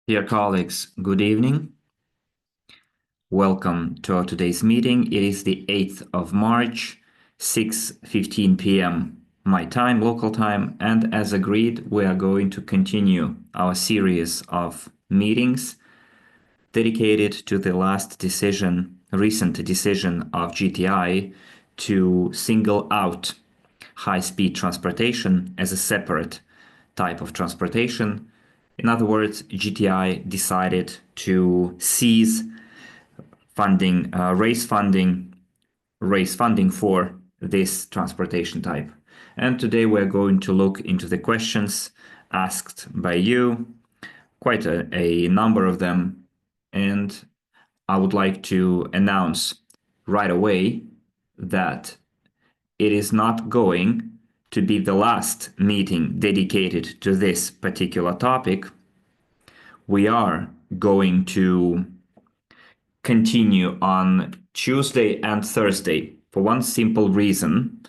Dear colleagues, good evening. Welcome to our today's meeting. It is the 8th of March, 6:15 p.m. my time, local time, and as agreed, we are going to continue our series of meetings dedicated to the recent decision of GTI to single out high-speed transportation as a separate type of transportation. In other words, GTI decided to cease funding, raise funding for this transportation type. And today we're going to look into the questions asked by you, quite a number of them, and I would like to announce right away that it is not going to be the last meeting dedicated to this particular topic. We are going to continue on Tuesday and Thursday for one simple reason.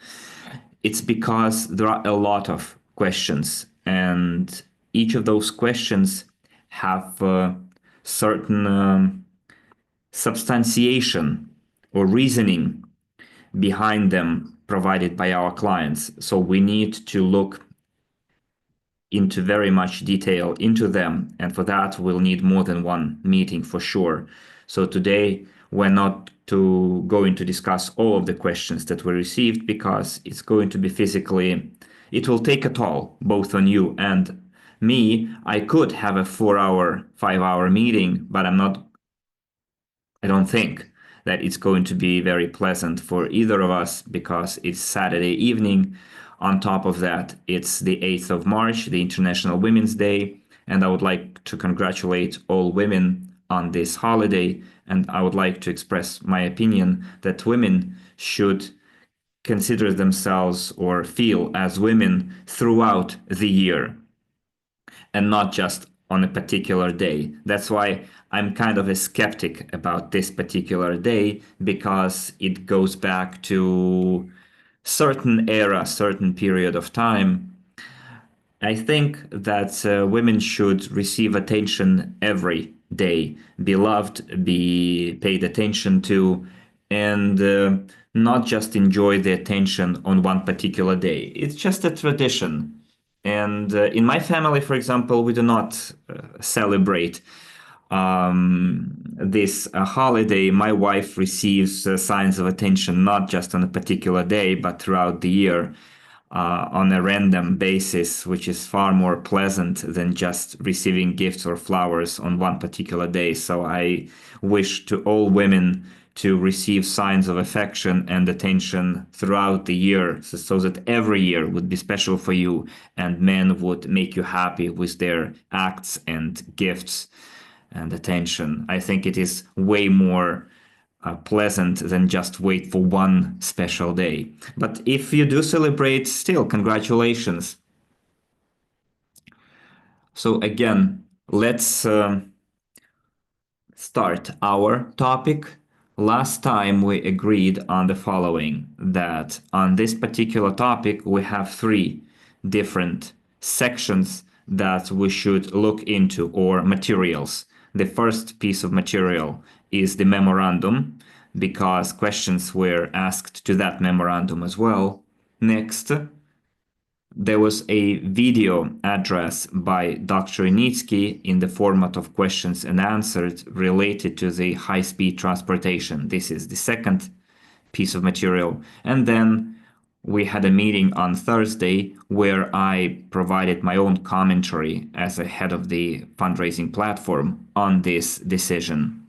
It's because there are a lot of questions, and each of those questions have certain substantiation or reasoning behind them provided by our clients. So we need to look into very much detail into them, and for that we'll need more than one meeting for sure. So today we're not going to discuss all of the questions that were received because it's going to be it will take a toll both on you and me. I could have a 4-hour, 5-hour meeting, but I don't think that it's going to be very pleasant for either of us because it's Saturday evening. On top of that, it's the 8th of March, the International Women's Day, and I would like to congratulate all women on this holiday. And I would like to express my opinion that women should consider themselves or feel as women throughout the year and not just on a particular day. That's why I'm kind of a skeptic about this particular day, because it goes back to certain era, certain period of time. I think that women should receive attention every day, be loved, be paid attention to, and not just enjoy the attention on one particular day. It's just a tradition. And in my family, for example, we do not celebrate this holiday. My wife receives signs of attention not just on a particular day, but throughout the year on a random basis, which is far more pleasant than just receiving gifts or flowers on one particular day. So I wish to all women to receive signs of affection and attention throughout the year, so that every year would be special for you and men would make you happy with their acts and gifts and attention. I think it is way more pleasant than just wait for one special day. But if you do celebrate, still, congratulations. So again, let's start our topic. Last time we agreed on the following, that on this particular topic we have 3 different sections that we should look into, or materials. The first piece of material is the memorandum, because questions were asked to that memorandum as well. Next, there was a video address by Dr. Initsky in the format of questions and answers related to the high-speed transportation. This is the second piece of material. And then we had a meeting on Thursday where I provided my own commentary as a head of the fundraising platform on this decision.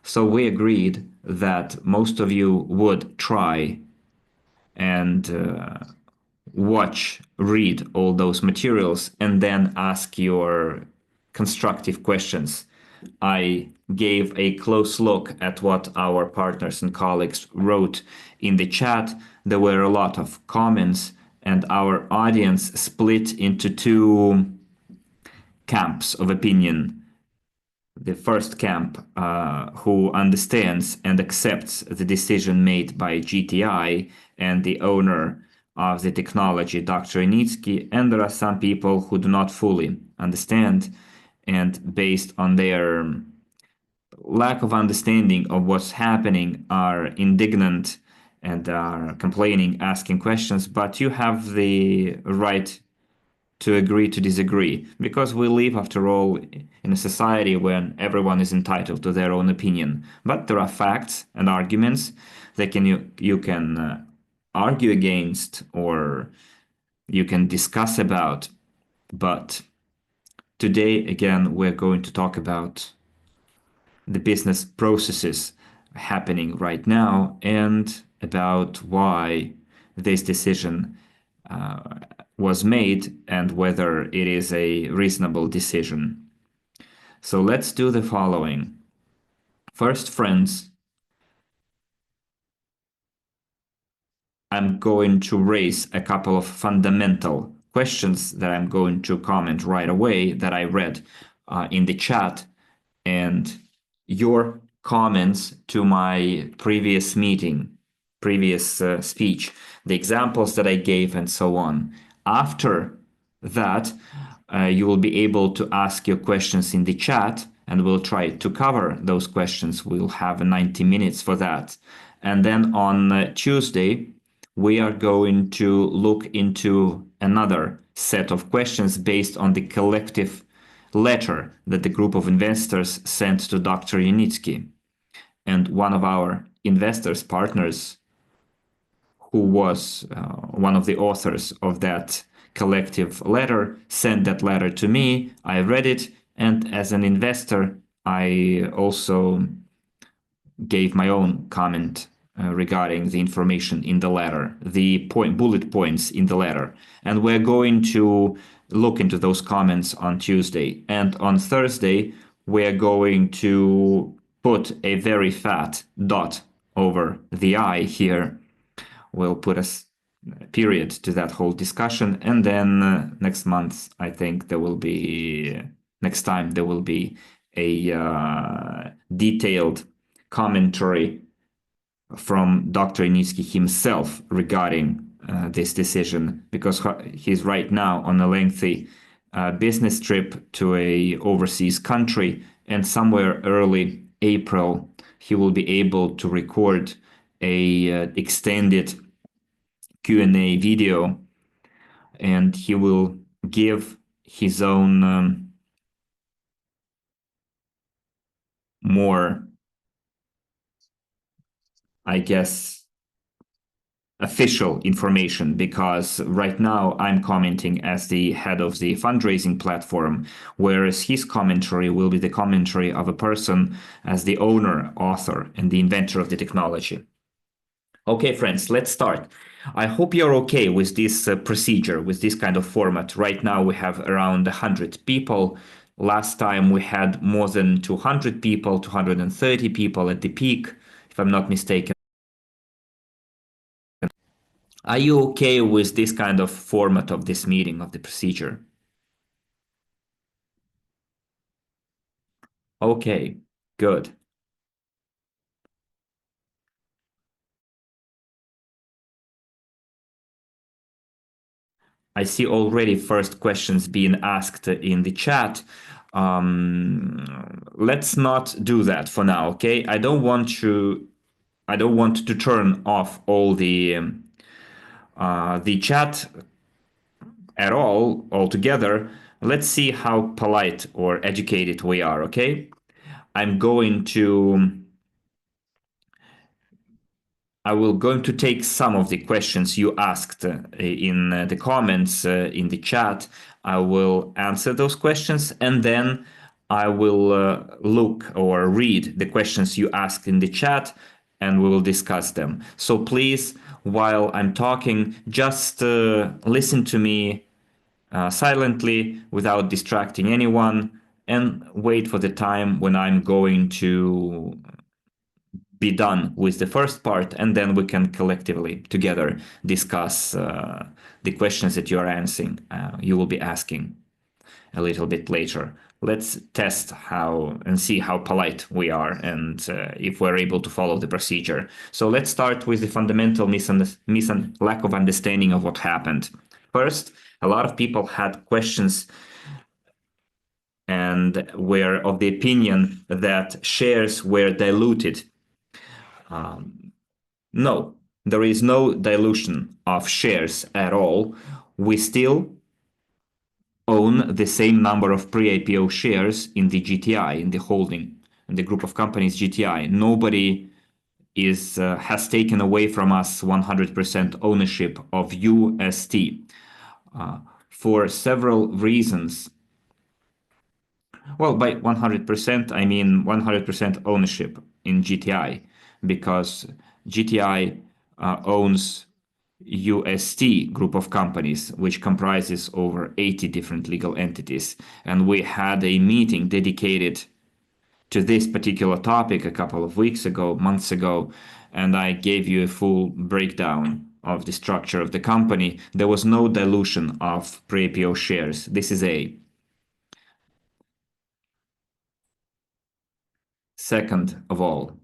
So we agreed that most of you would try and read all those materials, and then ask your constructive questions. I gave a close look at what our partners and colleagues wrote in the chat. There were a lot of comments, and our audience split into 2 camps of opinion. The first camp, who understands and accepts the decision made by GTI and the owner of the technology, Dr. Initsky, and there are some people who do not fully understand and based on their lack of understanding of what's happening are indignant and are complaining, asking questions, but you have the right to agree to disagree, because we live, after all, in a society when everyone is entitled to their own opinion. But there are facts and arguments that you can argue against, or you can discuss about. But today, again, we're going to talk about the business processes happening right now and about why this decision was made and whether it is a reasonable decision. So let's do the following. First, friends, I'm going to raise a couple of fundamental questions that I'm going to comment right away that I read in the chat, and your comments to my previous meeting, previous speech, the examples that I gave, and so on. After that, you will be able to ask your questions in the chat, and we'll try to cover those questions. We'll have 90 minutes for that. And then on Tuesday, we are going to look into another set of questions based on the collective letter that the group of investors sent to Dr. Yunitsky. And one of our investors, partners, who was one of the authors of that collective letter, sent that letter to me. I read it, and as an investor, I also gave my own comment regarding the information in the letter, the bullet points in the letter. And we're going to look into those comments on Tuesday. And on Thursday, we're going to put a very fat dot over the I here. We'll put a period to that whole discussion. And then next month, I think next time there will be a detailed commentary from Dr. Initsky himself regarding this decision, because he's right now on a lengthy business trip to a overseas country, and somewhere early April he will be able to record a extended Q&A video, and he will give his own more, I guess, official information, because right now I'm commenting as the head of the fundraising platform, whereas his commentary will be the commentary of a person as the owner, author, and the inventor of the technology. Okay, friends, let's start. I hope you're okay with this procedure, with this kind of format. Right now we have around 100 people. Last time we had more than 200 people, 230 people at the peak, if I'm not mistaken. Are you okay with this kind of format of this meeting, of the procedure? Okay, good. I see already first questions being asked in the chat. Let's not do that for now, okay? I don't want to turn off all the chat at all altogether. Let's see how polite or educated we are, okay? I'm going to I will going to take some of the questions you asked in the comments in the chat. I will answer those questions, and then I will look or read the questions you asked in the chat, and we will discuss them. So please, while I'm talking, just listen to me silently without distracting anyone, and wait for the time when I'm going to be done with the first part, and then we can collectively together discuss the questions that you are answering. You will be asking a little bit later. Let's test how and see how polite we are, and if we're able to follow the procedure. So let's start with the fundamental lack of understanding of what happened. First, a lot of people had questions, and and were of the opinion that shares were diluted. No, there is no dilution of shares at all. We still own the same number of pre-IPO shares in the GTI, in the holding, in the group of companies GTI. Nobody has taken away from us 100% ownership of UST for several reasons. Well, by 100%, I mean 100% ownership in GTI, because GTI owns UST group of companies, which comprises over 80 different legal entities. And we had a meeting dedicated to this particular topic a couple of weeks ago, months ago, and I gave you a full breakdown of the structure of the company. There was no dilution of pre-IPO shares. This is A. Second of all,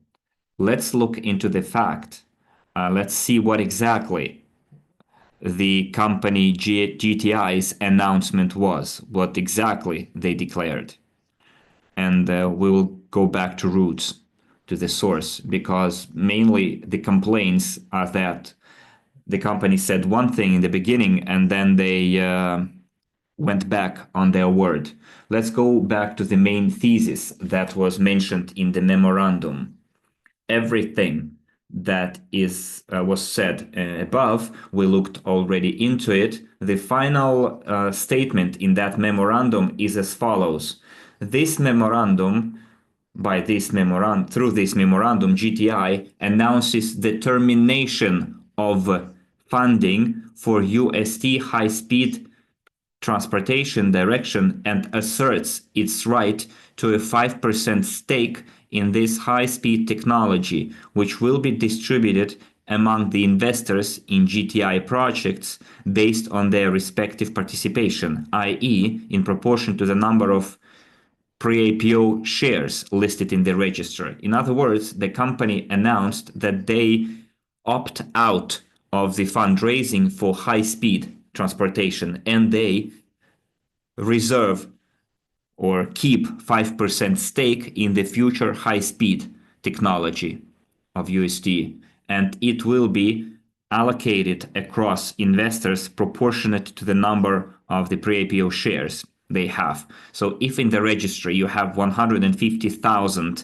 let's look into the fact. Let's see what exactly the company GTI's announcement was, what exactly they declared. And we will go back to roots, to the source, because mainly the complaints are that the company said one thing in the beginning and then they went back on their word. Let's go back to the main thesis that was mentioned in the memorandum. Everything that was said above, we looked already into it. The final statement in that memorandum is as follows. This memorandum, through this memorandum, GTI announces the termination of funding for UST high-speed transportation direction and asserts its right to a 5% stake in this high-speed technology, which will be distributed among the investors in GTI projects based on their respective participation, i.e., in proportion to the number of pre-IPO shares listed in the register. In other words, the company announced that they opt out of the fundraising for high-speed transportation and they reserve or keep 5% stake in the future high-speed technology of UST, and it will be allocated across investors proportionate to the number of the pre-IPO shares they have. So if in the registry you have 150,000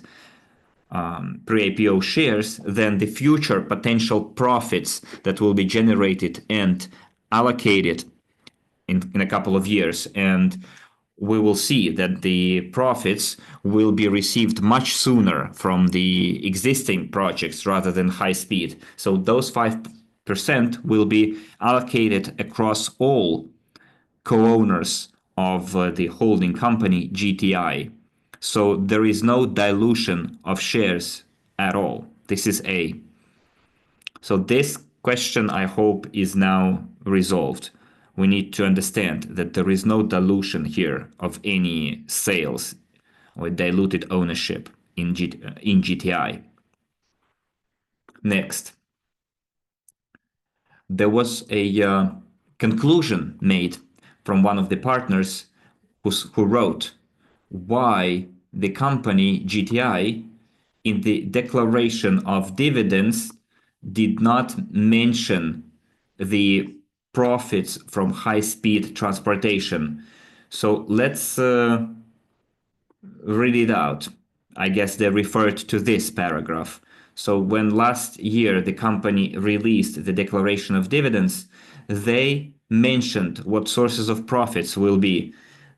pre-IPO shares, then the future potential profits that will be generated and allocated in a couple of years, and we will see that the profits will be received much sooner from the existing projects rather than high speed. So those 5% will be allocated across all co-owners of the holding company GTI. So there is no dilution of shares at all. This is A. So this question, I hope, is now resolved. We need to understand that there is no dilution here of any sales or diluted ownership in GTI. Next, there was a conclusion made from one of the partners who wrote why the company GTI in the declaration of dividends did not mention the profits from high-speed transportation. So let's read it out. I guess they referred to this paragraph. So when last year the company released the declaration of dividends, they mentioned what sources of profits will be.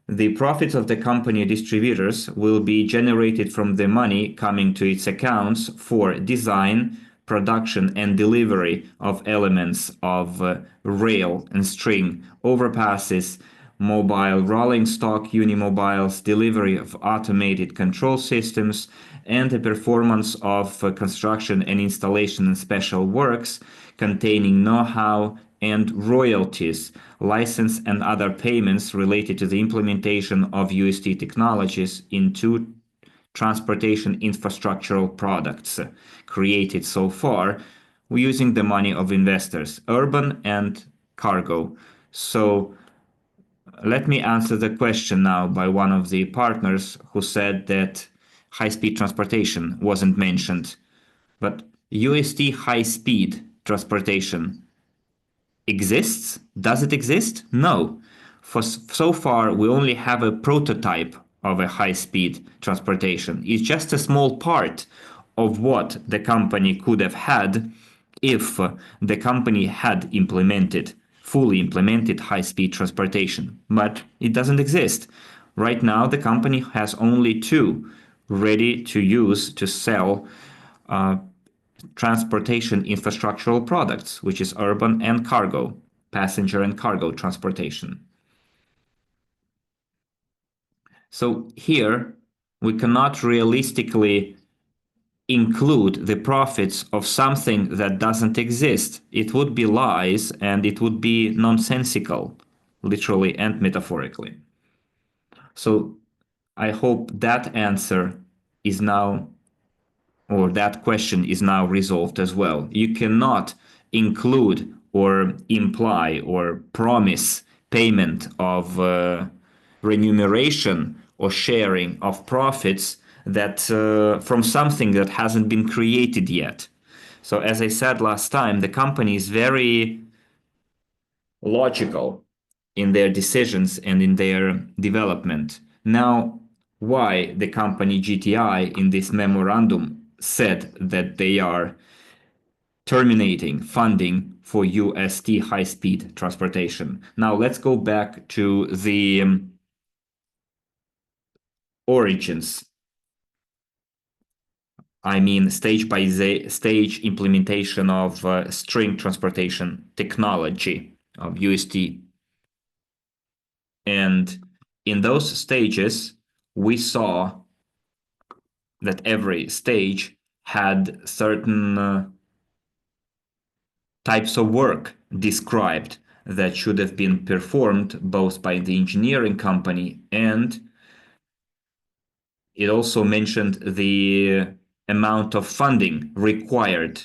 The profits of the company distributors will be generated from the money coming to its accounts for design, production and delivery of elements of rail and string, overpasses, mobile rolling stock unimobiles, delivery of automated control systems, and the performance of construction and installation and special works containing know-how and royalties, license and other payments related to the implementation of UST technologies into transportation infrastructural products created so far using the money of investors, urban and cargo. So let me answer the question now by one of the partners who said that high-speed transportation wasn't mentioned. But UST high-speed transportation exists? Does it exist? No. For so far, we only have a prototype of a high-speed transportation. It's just a small part of what the company could have had if the company had fully implemented high-speed transportation. But it doesn't exist. Right now, the company has only two ready to use to sell transportation infrastructural products, which is urban and cargo, passenger and cargo transportation. So here we cannot realistically include the profits of something that doesn't exist. It would be lies and it would be nonsensical, literally and metaphorically. So I hope that answer is now, or that question is now resolved as well. You cannot include or imply or promise payment of remuneration or sharing of profits that from something that hasn't been created yet. So as I said last time, the company is very logical in their decisions and in their development. Now, why the company GTI in this memorandum said that they are terminating funding for UST high-speed transportation. Now, let's go back to the origins. I mean, stage by stage implementation of string transportation technology of UST. And in those stages, we saw that every stage had certain types of work described that should have been performed both by the engineering company, and it also mentioned the amount of funding required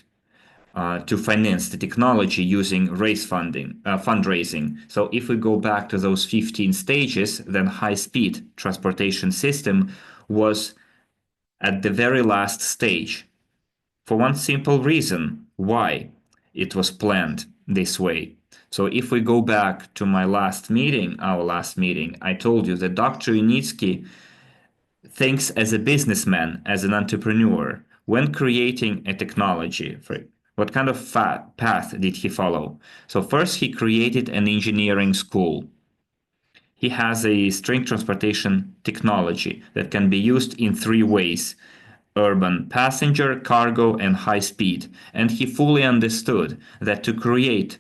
to finance the technology using fundraising. So if we go back to those 15 stages, then high-speed transportation system was at the very last stage, for one simple reason why it was planned this way. So if we go back to our last meeting, I told you that Dr. Unitsky thinks as a businessman, as an entrepreneur, when creating a technology. What kind of path did he follow? So first he created an engineering school. He has a string transportation technology that can be used in three ways: urban passenger, cargo, and high speed. And he fully understood that to create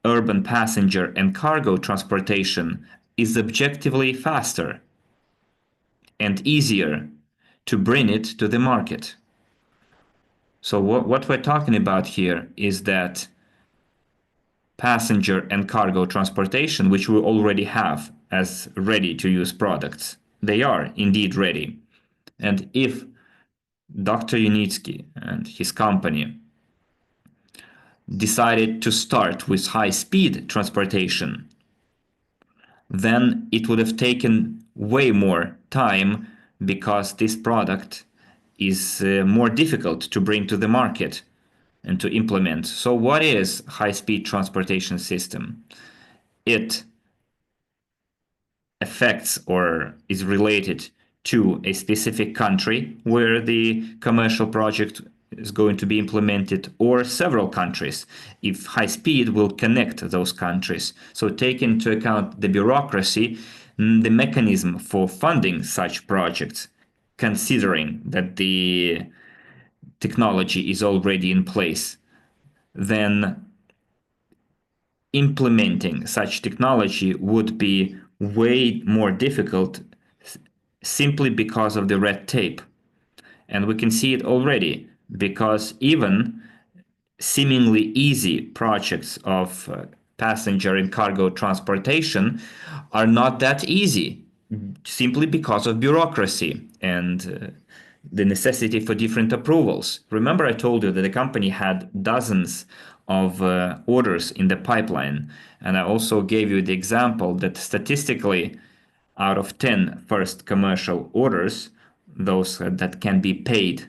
urban passenger and cargo transportation is objectively faster and easier to bring it to the market. So what we're talking about here is that passenger and cargo transportation, which we already have as ready-to-use products, they are indeed ready. And if Dr. Unitsky and his company decided to start with high-speed transportation, then it would have taken way more time because this product is more difficult to bring to the market and to implement. So what is high-speed transportation system? It affects or is related to a specific country where the commercial project is going to be implemented, or several countries, if high speed will connect those countries. So take into account the bureaucracy, the mechanism for funding such projects, considering that the technology is already in place, then implementing such technology would be way more difficult simply because of the red tape. And we can see it already, because even seemingly easy projects of passenger and cargo transportation are not that easy, simply because of bureaucracy and the necessity for different approvals. Remember, I told you that the company had dozens of orders in the pipeline. And I also gave you the example that statistically, out of 10 first commercial orders, those that can be paid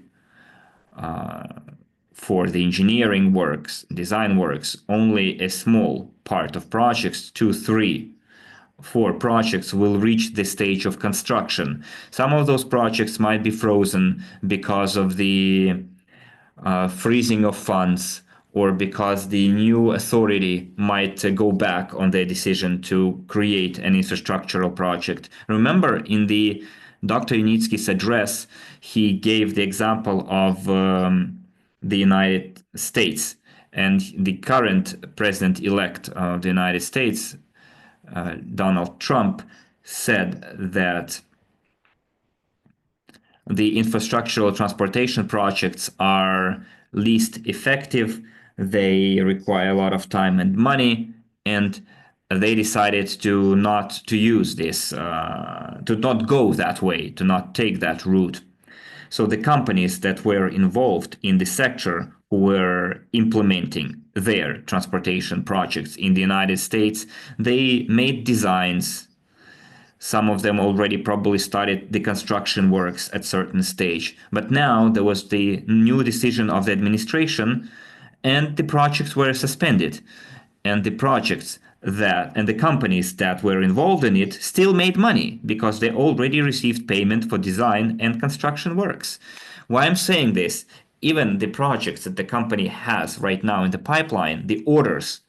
for the engineering works, design works, only a small part of projects, 2, 3, 4 projects will reach the stage of construction. Some of those projects might be frozen because of the freezing of funds, or because the new authority might go back on their decision to create an infrastructural project. Remember, in the Dr. Yunitsky's address, he gave the example of the United States, and the current president-elect of the United States, Donald Trump, said that the infrastructural transportation projects are least effective, they require a lot of time and money, and they decided to not to use this, to not go that way, to not take that route. So the companies that were involved in the sector who were implementing their transportation projects in the United States, they made designs. Some of them already probably started the construction works at certain stage. But now there was the new decision of the administration, and the projects were suspended. And the projects and the companies that were involved in it still made money because they already received payment for design and construction works. Why I'm saying this, even the projects that the company has right now in the pipeline, the orders,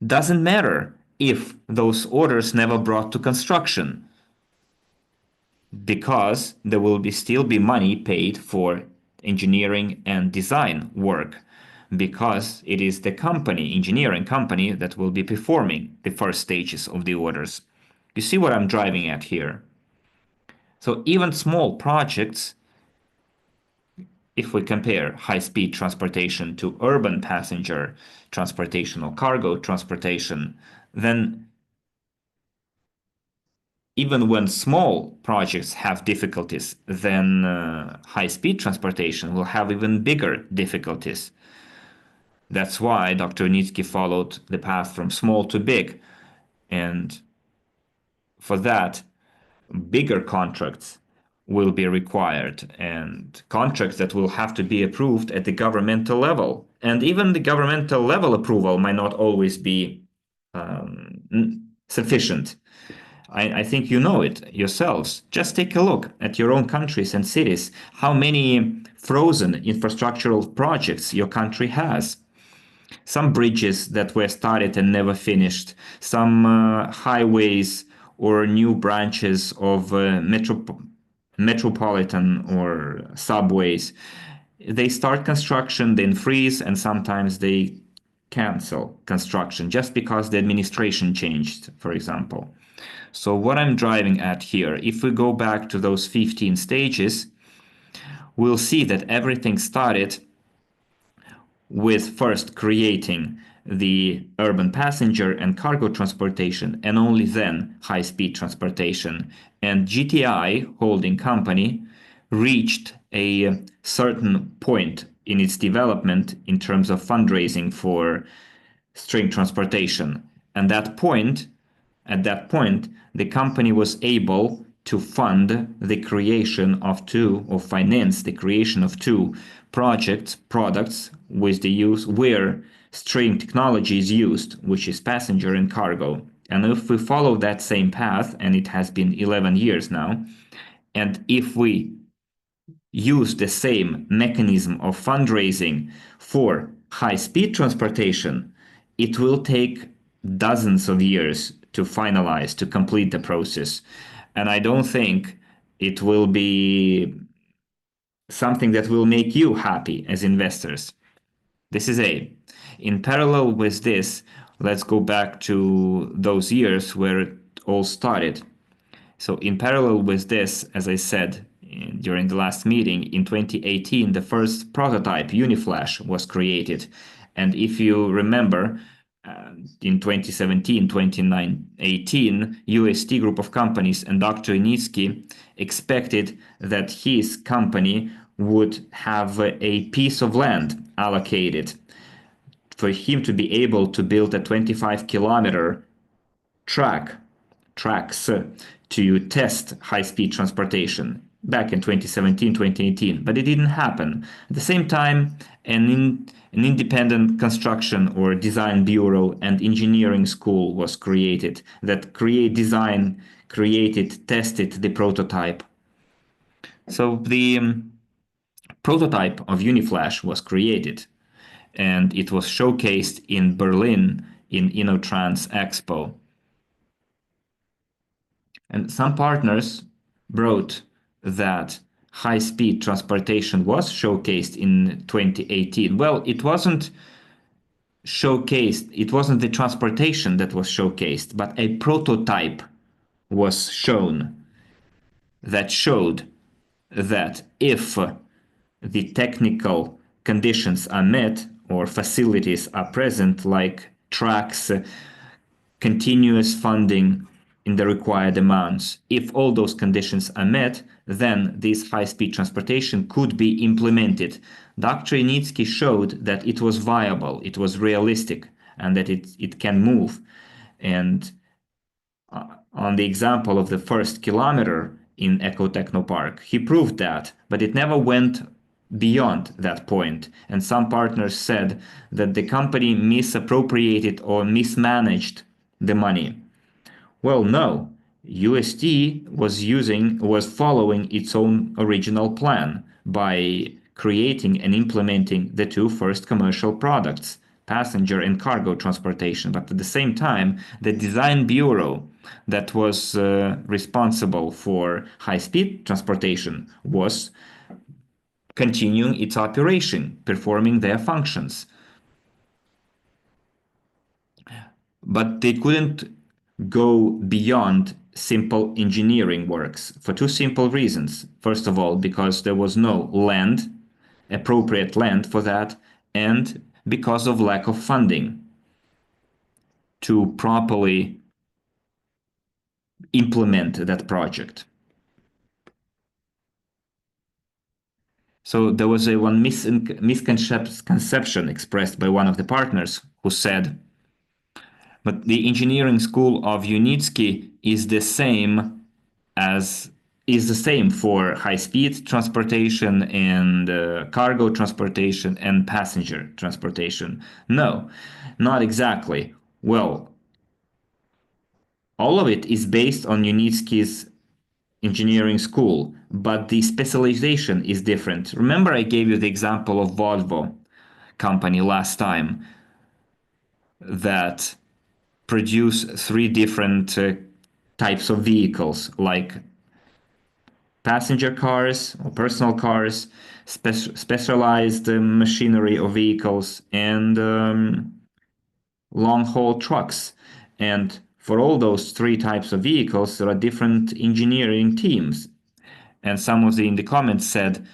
doesn't matter if those orders never brought to construction, because there will still be money paid for engineering and design work, because it is the engineering company, that will be performing the first stages of the orders. You see what I'm driving at here? So even small projects, if we compare high-speed transportation to urban passenger transportation or cargo transportation, then even when small projects have difficulties, then high-speed transportation will have even bigger difficulties. That's why Dr. Nitsky followed the path from small to big. And for that, bigger contracts will be required, and contracts that will have to be approved at the governmental level. And even the governmental level approval might not always be sufficient. I think you know it yourselves. Just take a look at your own countries and cities, how many frozen infrastructural projects your country has. Some bridges that were started and never finished, some highways or new branches of metropolitan or subways. They start construction, then freeze, and sometimes they cancel construction just because the administration changed, for example. So what I'm driving at here, if we go back to those 15 stages, we'll see that everything started with first creating the urban passenger and cargo transportation, and only then high-speed transportation. And GTI holding company reached a certain point in its development in terms of fundraising for string transportation. And at that point, the company was able to fund the creation of finance the creation of two products with the use where string technology is used, which is passenger and cargo. And if we follow that same path, and it has been 11 years now, and if we use the same mechanism of fundraising for high-speed transportation, it will take dozens of years to finalize, to complete the process. And I don't think it will be something that will make you happy as investors. This is A. In parallel with this, let's go back to those years where it all started. So in parallel with this, as I said during the last meeting, in 2018, the first prototype Uniflash was created. And if you remember, in 2017, 2018, UST group of companies and Dr. Nitsky expected that his company would have a piece of land allocated for him to be able to build a 25-kilometer tracks to test high-speed transportation back in 2017, 2018, but it didn't happen. At the same time, an independent construction or design bureau and engineering school was created that created, tested the prototype. So the prototype of Uniflash was created, and it was showcased in Berlin in InnoTrans Expo. And some partners wrote that high-speed transportation was showcased in 2018. Well, it wasn't showcased, it wasn't the transportation that was showcased, but a prototype was shown that showed that if the technical conditions are met or facilities are present, like tracks, continuous funding in the required amounts. If all those conditions are met, then this high-speed transportation could be implemented. Dr. Initsky showed that it was viable, it was realistic, and that it can move. And on the example of the first kilometer in Eco Technopark, he proved that, but it never went beyond that point. And some partners said that the company misappropriated or mismanaged the money. Well, no. UST was following its own original plan by creating and implementing the two first commercial products, passenger and cargo transportation. But at the same time, the design bureau that was responsible for high-speed transportation was continuing its operation, performing their functions. But they couldn't go beyond simple engineering works for two simple reasons. First of all, because there was no land, appropriate land for that, and because of lack of funding to properly implement that project. So there was one misconception expressed by one of the partners who said, but the engineering school of Unitsky is the same for high-speed transportation and cargo transportation and passenger transportation. No, not exactly. Well, all of it is based on Unitsky's engineering school, but the specialization is different. Remember, I gave you the example of Volvo company last time that produce three different types of vehicles, like passenger cars or personal cars, specialized machinery or vehicles, and long-haul trucks. And for all those three types of vehicles, there are different engineering teams. And some of in the comments said,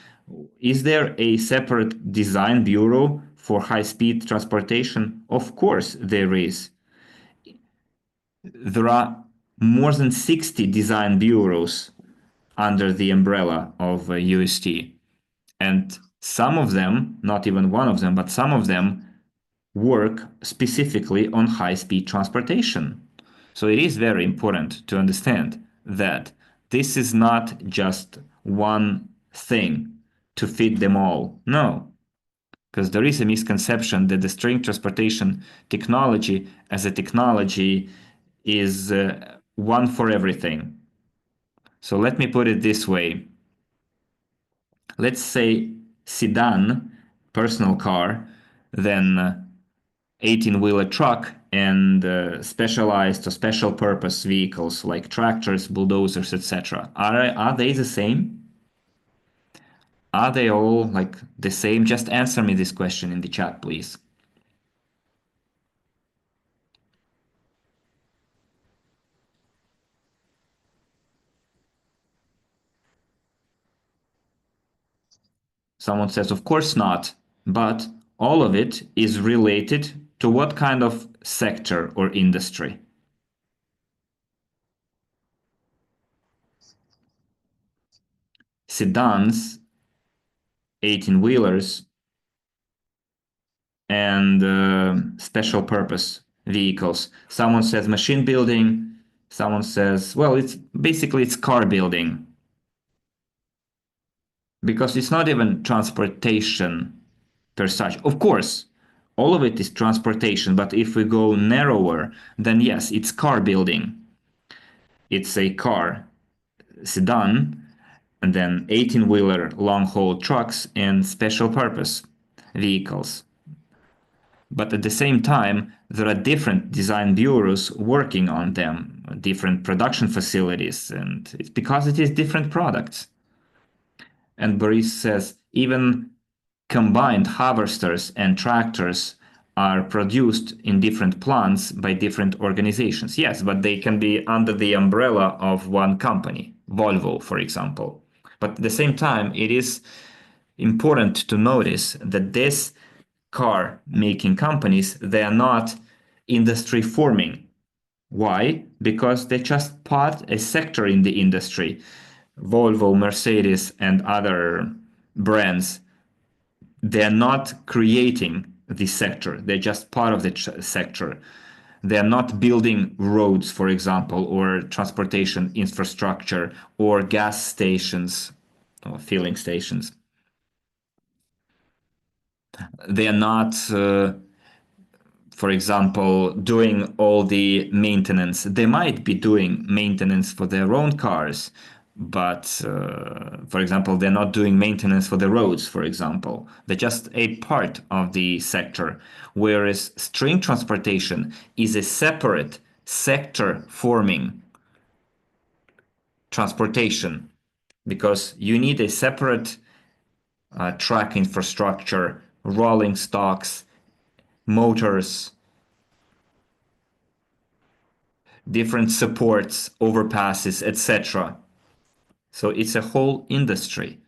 is there a separate design bureau for high-speed transportation? Of course there is. There are more than 60 design bureaus under the umbrella of UST. And some of them, not even one of them, but some of them work specifically on high-speed transportation. So it is very important to understand that this is not just one thing to fit them all. No, because there is a misconception that the string transportation technology as a technology is one for everything. So let me put it this way. Let's say sedan, personal car, then 18-wheeler truck, and specialized or special purpose vehicles like tractors, bulldozers, etc. Are they the same? Are they all like the same? Just answer me this question in the chat, please. Someone says, of course not, but all of it is related to what kind of sector or industry? Sedans, 18-wheelers, and special purpose vehicles. Someone says machine building, someone says, well, it's basically it's car building, because it's not even transportation per such. Of course, all of it is transportation, but if we go narrower, then yes, it's car building. It's a car, sedan, and then 18-wheeler long haul trucks and special purpose vehicles. But at the same time, there are different design bureaus working on them, different production facilities, and it's because it is different products. And Boris says even combined harvesters and tractors are produced in different plants by different organizations. Yes, but they can be under the umbrella of one company, Volvo, for example. But at the same time, it is important to notice that these car making companies, they are not industry forming. Why? Because they just part a sector in the industry. Volvo, Mercedes, and other brands, they're not creating this sector. They're just part of the sector. They're not building roads, for example, or transportation infrastructure, or gas stations or filling stations. They are not, for example, doing all the maintenance. They might be doing maintenance for their own cars, but for example, they're not doing maintenance for the roads, for example. They're just a part of the sector, whereas string transportation is a separate sector forming transportation, because you need a separate track infrastructure, rolling stocks, motors, different supports, overpasses, etc. So it's a whole industry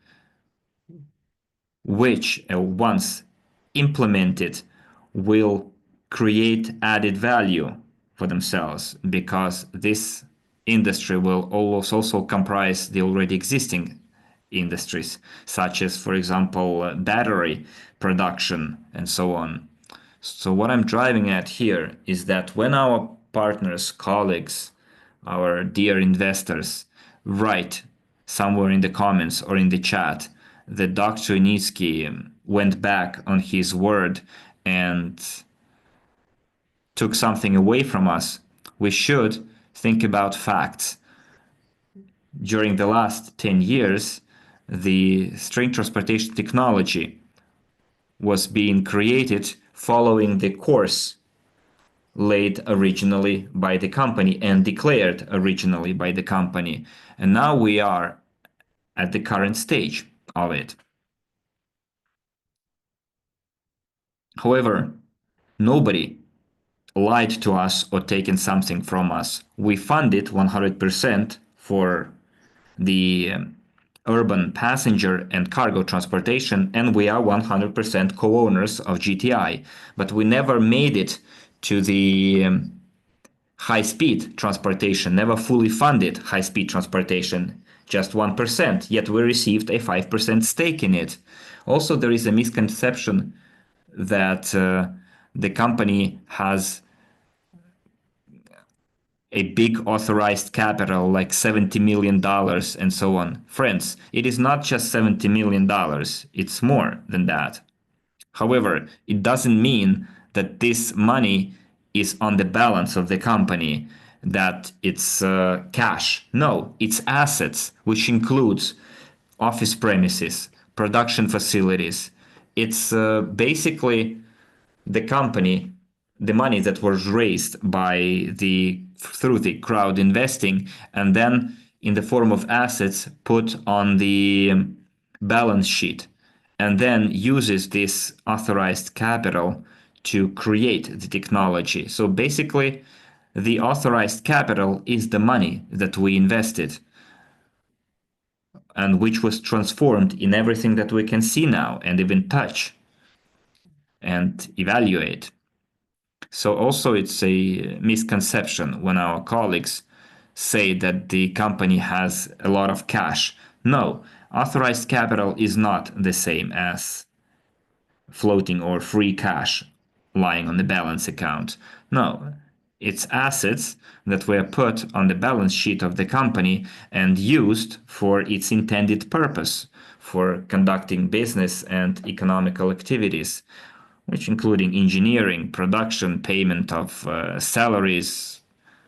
which, once implemented, will create added value for themselves, because this industry will also comprise the already existing industries, such as, for example, battery production and so on. So what I'm driving at here is that when our partners, colleagues, our dear investors write somewhere in the comments or in the chat that Dr. Initsky went back on his word and took something away from us, we should think about facts. During the last 10 years, the string transportation technology was being created following the course laid originally by the company and declared originally by the company. And now we are at the current stage of it. However, nobody lied to us or taken something from us. We funded 100% for the urban passenger and cargo transportation, and we are 100% co-owners of GTI. But we never made it to the high-speed transportation, never fully funded high-speed transportation, just 1%, yet we received a 5% stake in it. Also, there is a misconception that the company has a big authorized capital like $70 million and so on. Friends, it is not just $70 million, it's more than that. However, it doesn't mean that this money is on the balance of the company, that it's cash. No, it's assets, which includes office premises, production facilities. It's basically the company, the money that was raised through the crowd investing, and then in the form of assets put on the balance sheet, and then uses this authorized capital to create the technology. So basically, the authorized capital is the money that we invested and which was transformed in everything that we can see now and even touch and evaluate. So also it's a misconception when our colleagues say that the company has a lot of cash. No, authorized capital is not the same as floating or free cash. lying on the balance account. No, it's assets that were put on the balance sheet of the company and used for its intended purpose, for conducting business and economical activities, which including engineering, production, payment of salaries,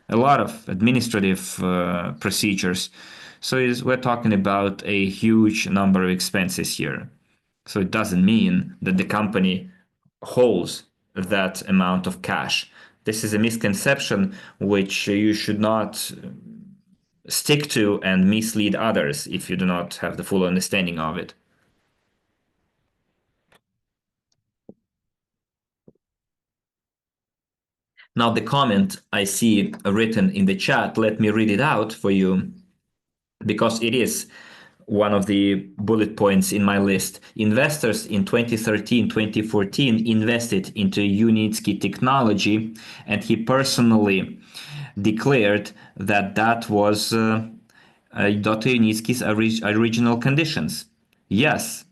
a lot of administrative procedures. So we're talking about a huge number of expenses here. So it doesn't mean that the company holds that amount of cash. This is a misconception which you should not stick to and mislead others if you do not have the full understanding of it. Now, the comment I see written in the chat, let me read it out for you because it is one of the bullet points in my list. Investors in 2013-2014 invested into Unitsky technology, and he personally declared that that was Dr. Unitsky's original conditions. Yes,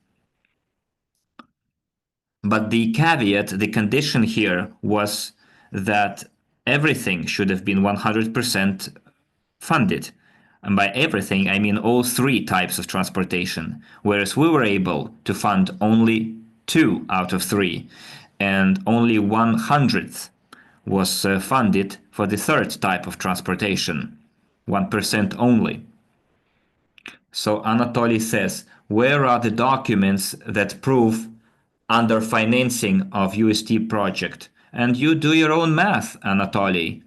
but the caveat, the condition here was that everything should have been 100% funded. And by everything, I mean all three types of transportation, whereas we were able to fund only two out of three, and only 100th was funded for the third type of transportation, 1% only. So Anatoly says, where are the documents that prove underfinancing of UST project? And you do your own math, Anatoly.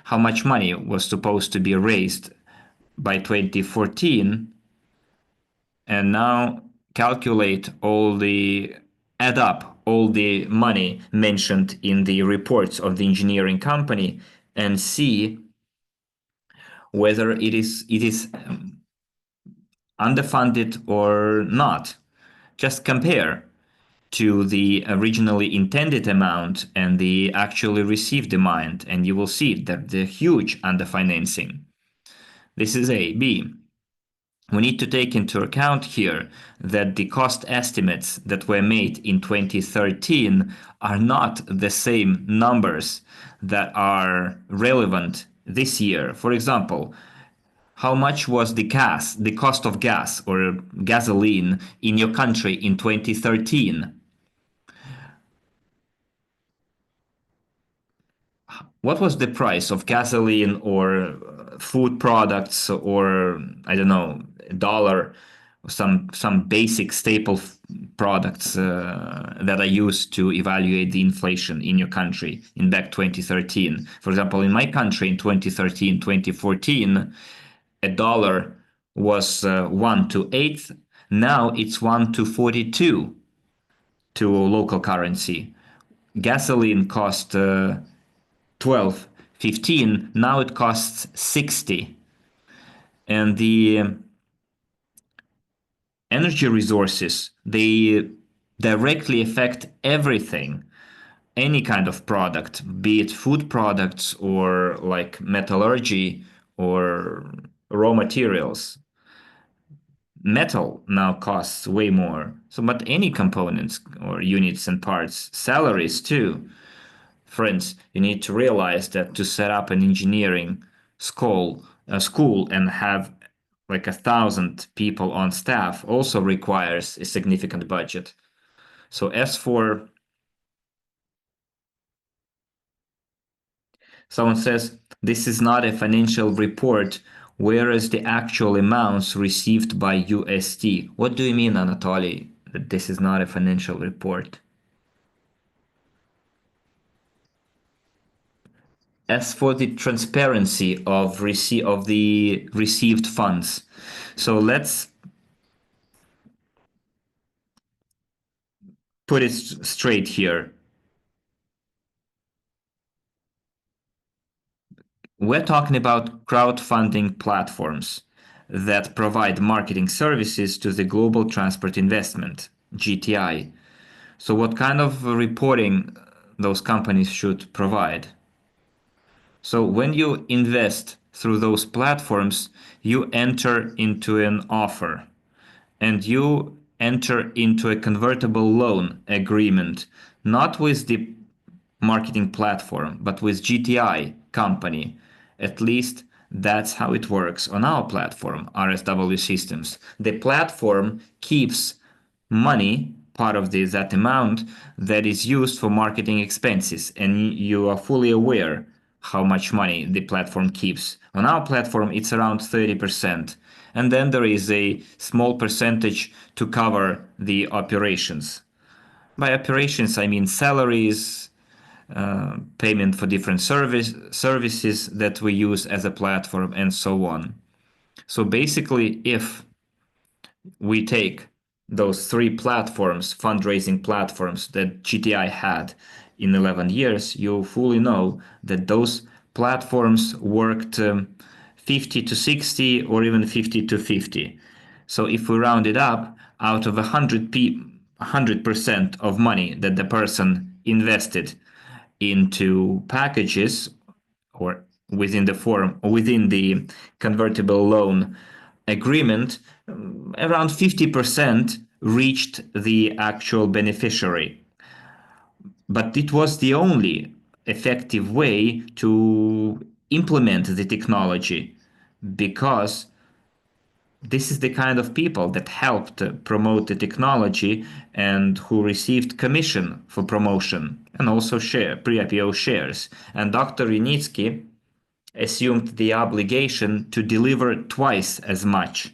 How much money was supposed to be raised by 2014, and now calculate add up all the money mentioned in the reports of the engineering company and see whether it is underfunded or not. Just compare to the originally intended amount and the actually received amount, and you will see that the huge underfinancing. This is A. B. We need to take into account here that the cost estimates that were made in 2013 are not the same numbers that are relevant this year. For example, how much was the cost of gas or gasoline in your country in 2013? What was the price of gasoline or food products or I don't know, dollar, some basic staple products that are used to evaluate the inflation in your country in back 2013? For example, in my country in 2013, 2014, a dollar was 1 to 8. Now it's 1 to 42 to local currency. Gasoline cost 12, 15. Now it costs 60. And the energy resources, they directly affect everything, any kind of product, be it food products or like metallurgy or raw materials. Metal now costs way more. So, but any components or units and parts, salaries too. Friends, you need to realize that to set up an engineering school and have like 1,000 people on staff also requires a significant budget. So as for someone says this is not a financial report, whereas the actual amounts received by UST. What do you mean, Anatoly, that this is not a financial report? As for the transparency of the received funds, so let's put it straight here. We're talking about crowdfunding platforms that provide marketing services to the Global Transport Investment, GTI. So what kind of reporting those companies should provide? So when you invest through those platforms, you enter into an offer and you enter into a convertible loan agreement, not with the marketing platform, but with GTI company. At least that's how it works on our platform, RSW Systems. The platform keeps money, part of that amount that is used for marketing expenses, and you are fully aware how much money the platform keeps. On our platform, it's around 30%. And then there is a small percentage to cover the operations. By operations, I mean salaries, payment for different services that we use as a platform, and so on. So basically, if we take those three platforms, fundraising platforms that GTI had in 11 years, you fully know that those platforms worked 50 to 60 or even 50 to 50. So if we round it up, out of 100% of money that the person invested into packages or within the convertible loan agreement, around 50% reached the actual beneficiary. But it was the only effective way to implement the technology, because this is the kind of people that helped promote the technology and who received commission for promotion and also pre-IPO shares. And Dr. Yunitsky assumed the obligation to deliver twice as much.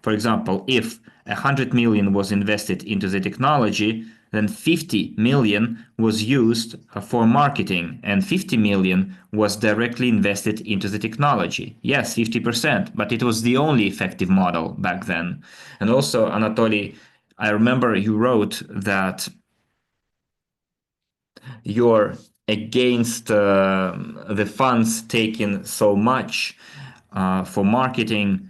For example, if 100 million was invested into the technology, then 50 million was used for marketing and 50 million was directly invested into the technology. Yes, 50%, but it was the only effective model back then. And also, Anatoly, I remember you wrote that you're against the funds taken so much for marketing,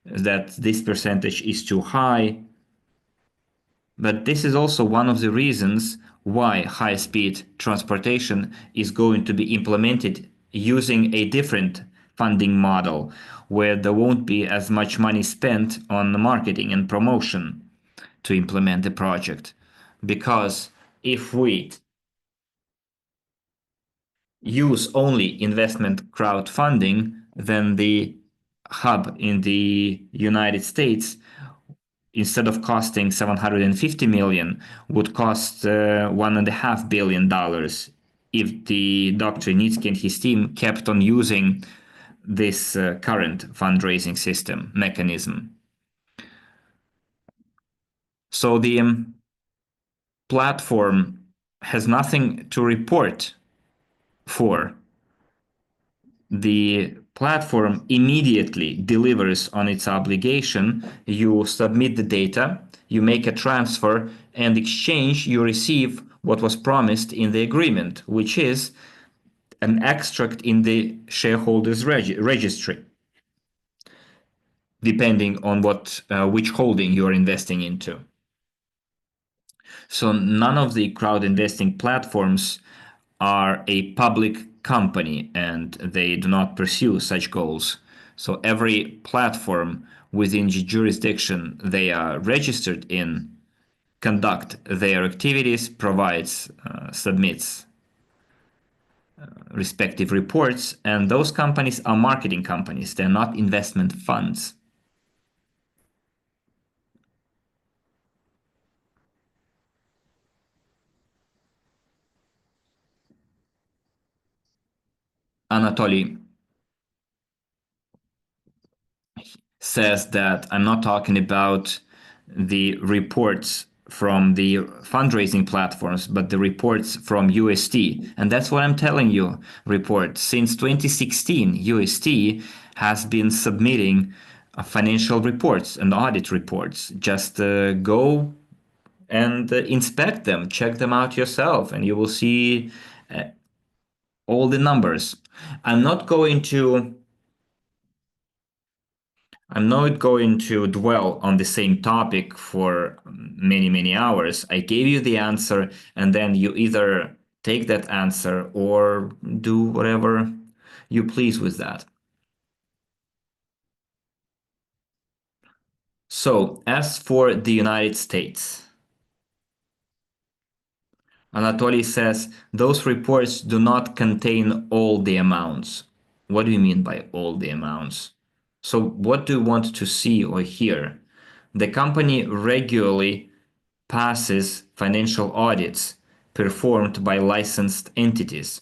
that this percentage is too high. But this is also one of the reasons why high-speed transportation is going to be implemented using a different funding model, where there won't be as much money spent on marketing and promotion to implement the project. Because if we use only investment crowdfunding, then the hub in the United States, instead of costing 750 million, would cost $1.5 billion if the Dr. Nitsky and his team kept on using this current fundraising system mechanism. So the platform has nothing to report for. The platform immediately delivers on its obligation. You submit the data, you make a transfer, and exchange you receive what was promised in the agreement, which is an extract in the shareholders registry, depending on which holding you're investing into. So none of the crowd investing platforms are a public company and they do not pursue such goals. So every platform within the jurisdiction they are registered in conduct their activities, submits respective reports, and those companies are marketing companies. They're not investment funds. Anatoly says that I'm not talking about the reports from the fundraising platforms, but the reports from UST. And that's what I'm telling you, report. Since 2016, UST has been submitting financial reports and audit reports. Just go and inspect them, check them out yourself, and you will see all the numbers. I'm not going to I'm not going to dwell on the same topic for many, many hours. I gave you the answer, and then you either take that answer or do whatever you please with that. So, as for the United States, Anatoly says those reports do not contain all the amounts. What do you mean by all the amounts? So, what do you want to see or hear? The company regularly passes financial audits performed by licensed entities.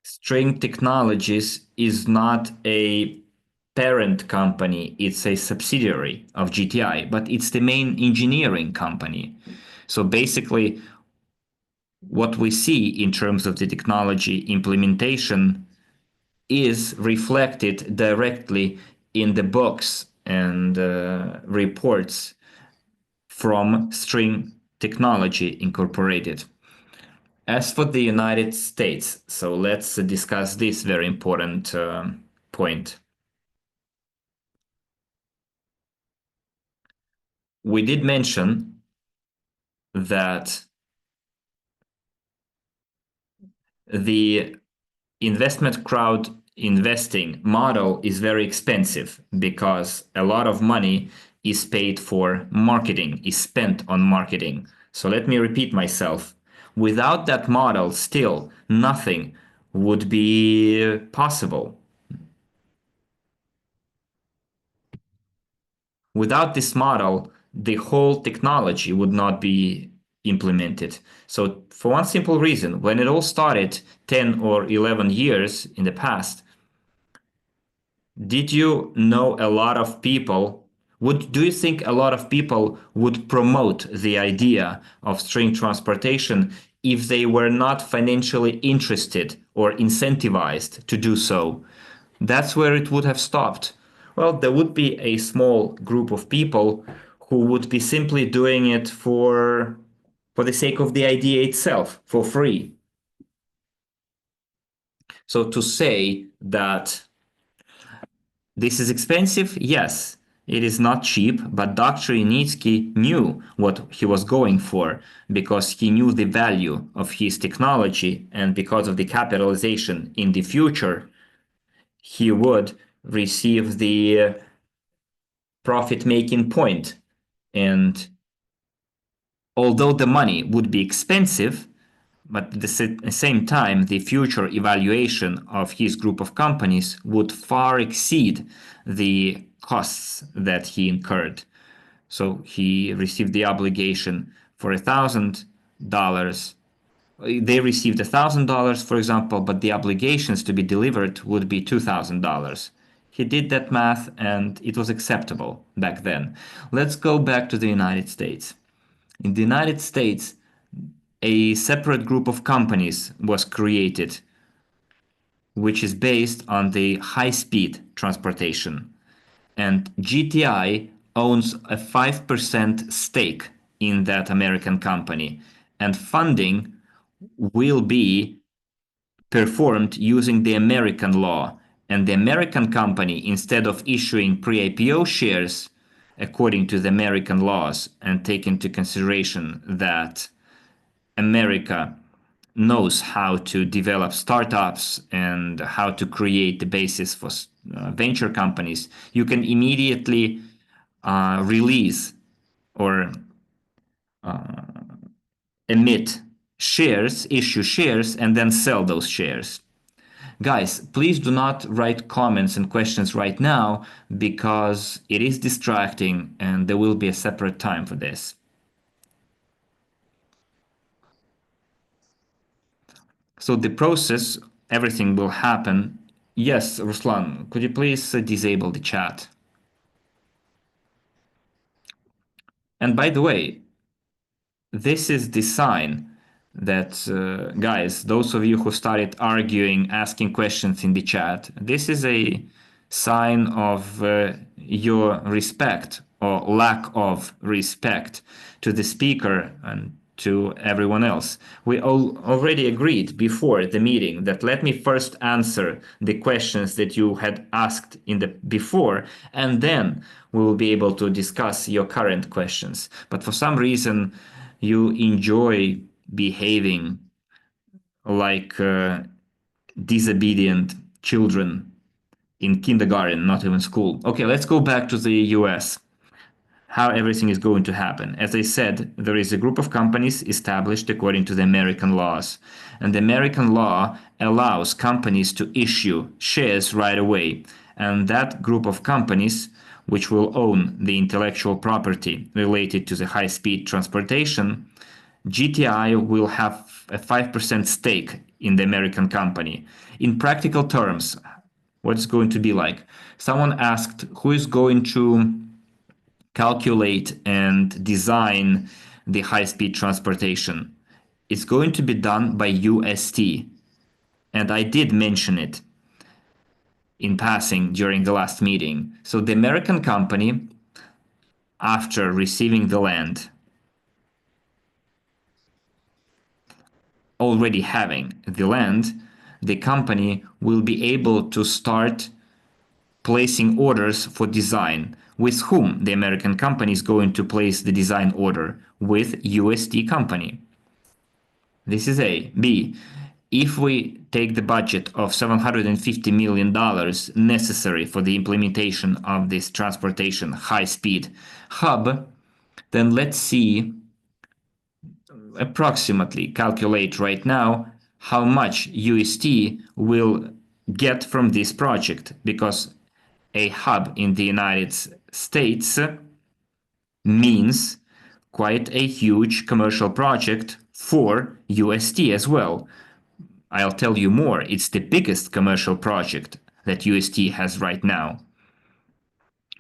String Technologies is not a parent company, it's a subsidiary of GTI, but it's the main engineering company. So basically, what we see in terms of the technology implementation is reflected directly in the books and reports from String Technology Incorporated. As for the United States, so let's discuss this very important point. We did mention that the investment crowd investing model is very expensive because a lot of money is paid for marketing, is spent on marketing. So let me repeat myself. Without that model, still nothing would be possible. Without this model, the whole technology would not be implemented. So, for one simple reason, when it all started 10 or 11 years in the past, did you know a lot of people? Do you think a lot of people would promote the idea of string transportation if they were not financially interested or incentivized to do so? That's where it would have stopped. Well, there would be a small group of people who would be simply doing it for the sake of the idea itself, for free. So to say that this is expensive, yes, it is not cheap, but Dr. Initsky knew what he was going for because he knew the value of his technology, and because of the capitalization in the future, he would receive the profit making point. And although the money would be expensive, but at the same time, the future evaluation of his group of companies would far exceed the costs that he incurred. So he received the obligation for $1,000. They received $1,000, for example, but the obligations to be delivered would be $2,000. He did that math and it was acceptable back then. Let's go back to the United States. In the United States, a separate group of companies was created, which is based on the high speed transportation. And GTI owns a 5% stake in that American company. And funding will be performed using the American law. And the American company, instead of issuing pre-IPO shares according to the American laws and take into consideration that America knows how to develop startups and how to create the basis for venture companies, you can immediately release or emit shares, issue shares, and then sell those shares. Guys, please do not write comments and questions right now because it is distracting and there will be a separate time for this. So the process, everything will happen. Yes, Ruslan, could you please disable the chat? And by the way, this is the sign that, guys, those of you who started arguing, asking questions in the chat, this is a sign of your respect or lack of respect to the speaker and to everyone else. We already agreed before the meeting that let me first answer the questions that you had asked in the before, and then we will be able to discuss your current questions. But for some reason, you enjoy behaving like disobedient children in kindergarten, not even school. Okay, let's go back to the US. How everything is going to happen. As I said, there is a group of companies established according to the American laws. And the American law allows companies to issue shares right away. And that group of companies, which will own the intellectual property related to the high-speed transportation, GTI will have a 5% stake in the American company. In practical terms, what's going to be like? Someone asked who is going to calculate and design the high-speed transportation. It's going to be done by UST. And I did mention it in passing during the last meeting. So the American company, after receiving the land, already having the land, the company will be able to start placing orders for design. With whom the American company is going to place the design order? With UST company. This is A. B. If we take the budget of $750 million necessary for the implementation of this transportation high-speed hub, then let's see, approximately calculate right now how much UST will get from this project, because a hub in the United States means quite a huge commercial project for UST as well. I'll tell you more, it's the biggest commercial project that UST has right now.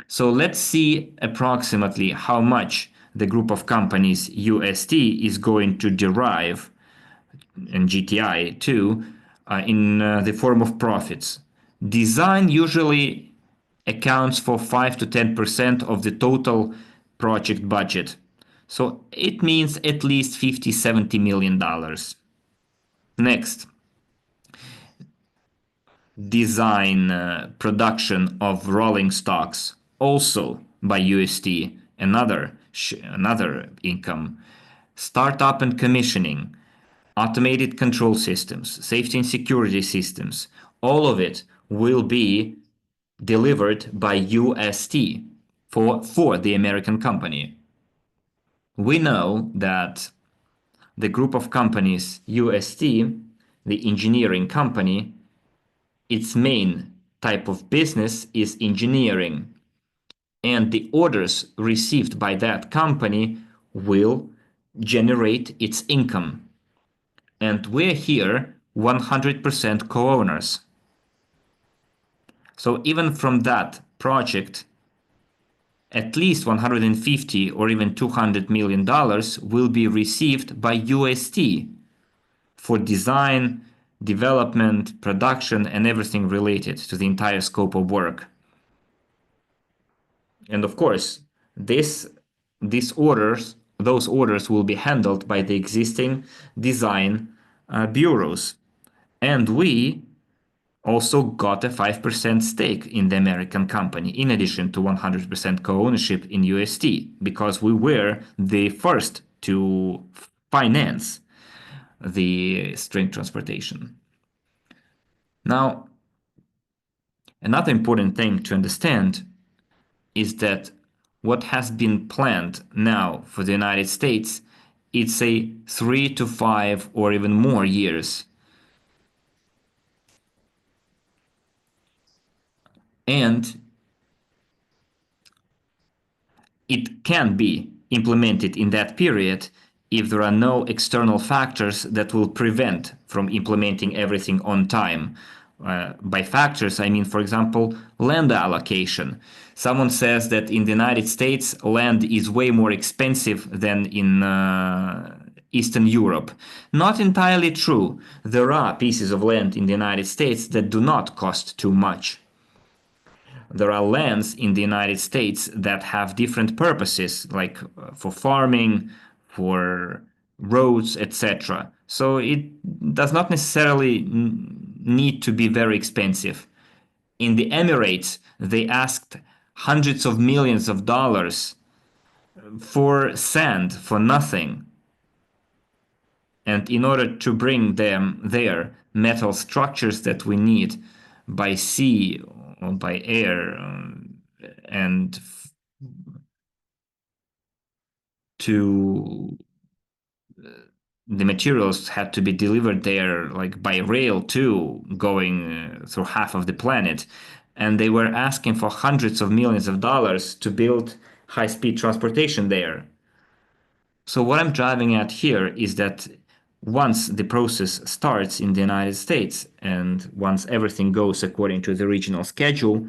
So let's see approximately how much the group of companies UST is going to derive, and GTI too, in the form of profits. Design usually accounts for 5 to 10% of the total project budget. So it means at least $50–70 million. Next, design production of rolling stocks, also by UST, another income. Startup and commissioning, automated control systems, safety and security systems, all of it will be delivered by UST for the American company. We know that the group of companies UST, the engineering company, its main type of business is engineering, and the orders received by that company will generate its income. And we're here 100% co-owners. So even from that project, at least 150 or even $200 million will be received by UST for design, development, production, and everything related to the entire scope of work. And of course, those orders will be handled by the existing design bureaus. And we also got a 5% stake in the American company, in addition to 100% co-ownership in UST, because we were the first to finance the string transportation. Now, another important thing to understand is that what has been planned now for the United States, it's a 3 to 5 or even more years. And it can be implemented in that period if there are no external factors that will prevent from implementing everything on time. By factors, I mean, for example, land allocation. Someone says that in the United States, land is way more expensive than in Eastern Europe. Not entirely true. There are pieces of land in the United States that do not cost too much. There are lands in the United States that have different purposes, like for farming, for roads, etc. So it does not necessarily need to be very expensive. In the Emirates, they asked hundreds of millions of dollars for sand, for nothing. And in order to bring them their metal structures that we need by sea or by air, and to the materials had to be delivered there like by rail too, going through half of the planet, and they were asking for hundreds of millions of dollars to build high-speed transportation there. So what I'm driving at here is that once the process starts in the United States and once everything goes according to the original schedule,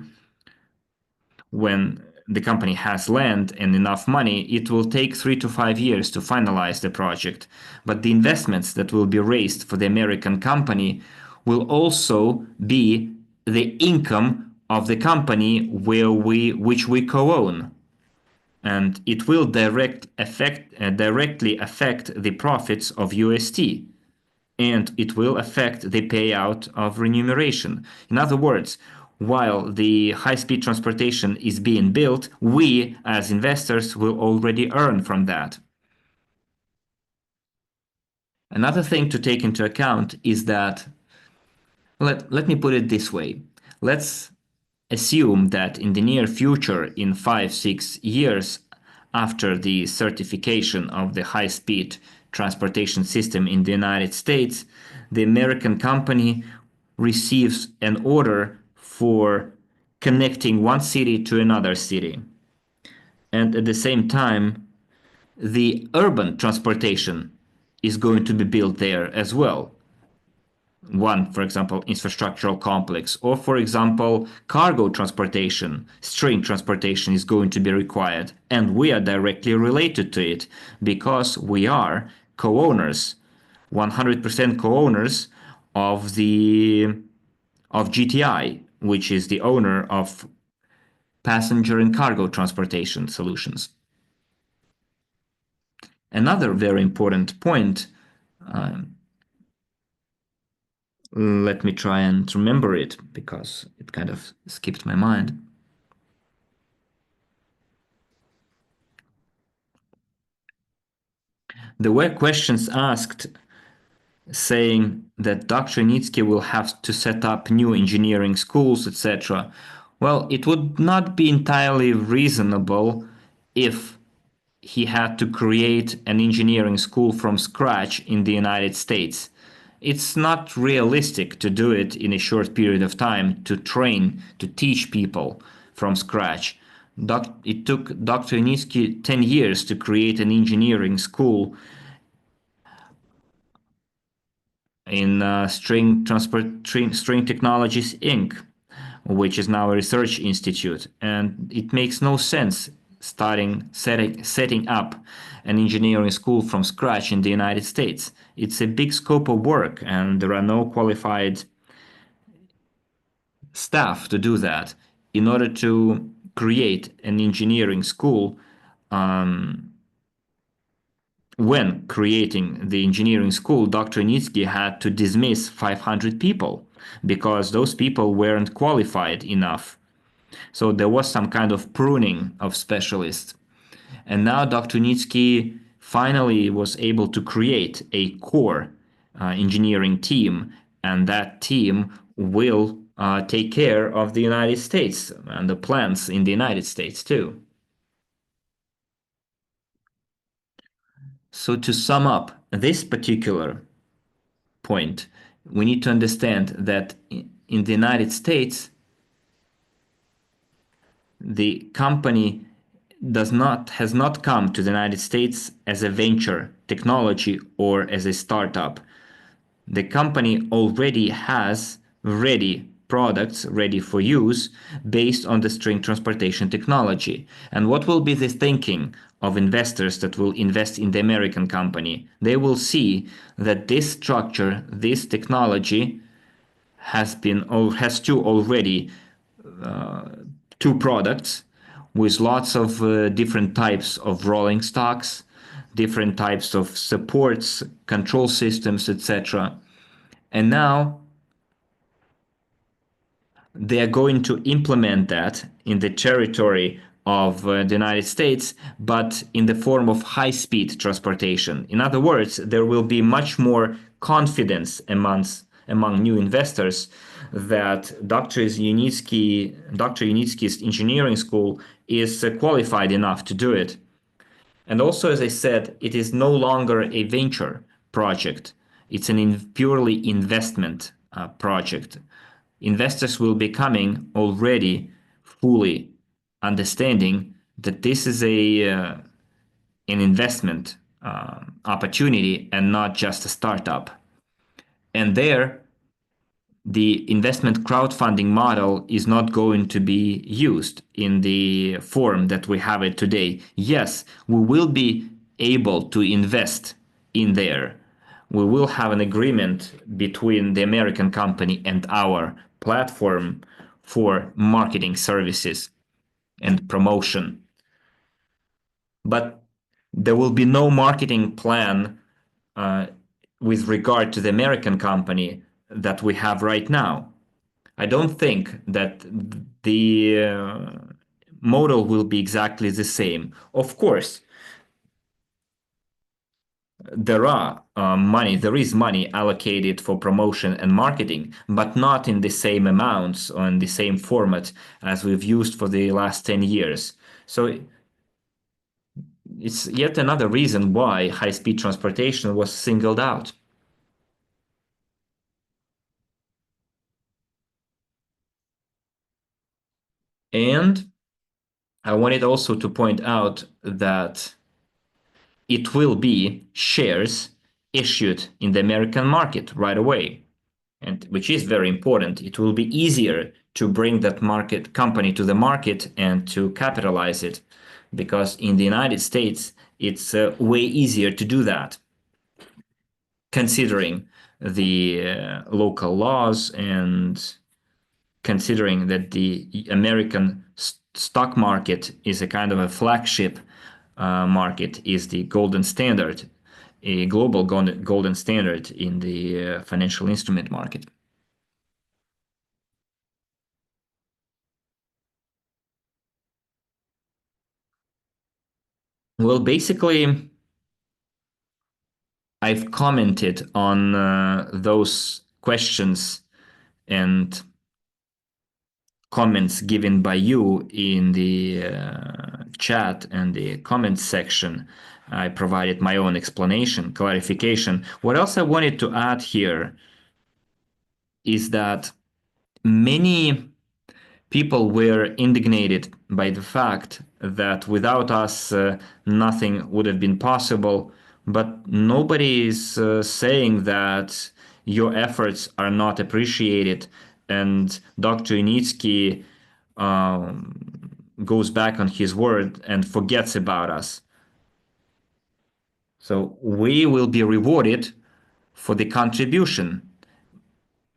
when the company has land and enough money, it will take 3 to 5 years to finalize the project. But the investments that will be raised for the American company will also be the income of the company which we co-own. And it will directly affect the profits of UST, and it will affect the payout of remuneration. In other words, while the high-speed transportation is being built, we as investors will already earn from that. Another thing to take into account is that, let me put it this way. Let's assume that in the near future, in 5-6 years after the certification of the high-speed transportation system in the United States, the American company receives an order for connecting one city to another city. And at the same time, the urban transportation is going to be built there as well. One, for example, infrastructural complex, or for example, cargo transportation, string transportation is going to be required, and we are directly related to it because we are co-owners, 100% co-owners of GTI, which is the owner of passenger and cargo transportation solutions. Another very important point, let me try and remember it because it kind of skipped my mind. There were questions asked saying that Dr. Nitsky will have to set up new engineering schools, etc. Well, it would not be entirely reasonable if he had to create an engineering school from scratch in the United States. It's not realistic to do it in a short period of time, to train, to teach people from scratch. It took Dr. Nitsky 10 years to create an engineering school in String Technologies Inc., which is now a research institute. And it makes no sense setting up an engineering school from scratch in the United States. It's a big scope of work, and there are no qualified staff to do that. In order to create an engineering school, when creating the engineering school, Dr. Nitsky had to dismiss 500 people because those people weren't qualified enough. So there was some kind of pruning of specialists. And now Dr. Nitsky finally was able to create a core engineering team, and that team will take care of the United States and the plants in the United States too. So to sum up this particular point, we need to understand that in the United States, the company has not come to the United States as a venture technology or as a startup. The company already has ready products ready for use based on the string transportation technology. And what will be the thinking of investors that will invest in the American company? They will see that this structure, this technology has already two products with lots of different types of rolling stocks, different types of supports, control systems, etc. And now they are going to implement that in the territory of the United States, but in the form of high-speed transportation. In other words, there will be much more confidence among new investors that Dr. Unitsky's engineering school is qualified enough to do it. And also, as I said, it is no longer a venture project. It's an purely investment project. Investors will be coming already fully understanding that this is an investment opportunity and not just a startup. And there, the investment crowdfunding model is not going to be used in the form that we have it today. Yes, we will be able to invest in there. We will have an agreement between the American company and our platform for marketing services and promotion. But there will be no marketing plan with regard to the American company that we have right now. I don't think that the model will be exactly the same. Of course, there is money allocated for promotion and marketing, but not in the same amounts or in the same format as we've used for the last 10 years. So it's yet another reason why high-speed transportation was singled out. And I wanted also to point out that it will be shares issued in the American market right away, and which is very important. It will be easier to bring that market company to the market and to capitalize it, because in the United States it's way easier to do that, considering the local laws and considering that the American stock market is a kind of a flagship market, is the golden standard, a global golden standard in the financial instrument market. Well, basically, I've commented on those questions and comments given by you in the chat and the comments section. I provided my own explanation, clarification. What else I wanted to add here is that many people were indignated by the fact that without us, nothing would have been possible. But nobody is saying that your efforts are not appreciated, and Dr. Unitsky goes back on his word and forgets about us. So we will be rewarded for the contribution.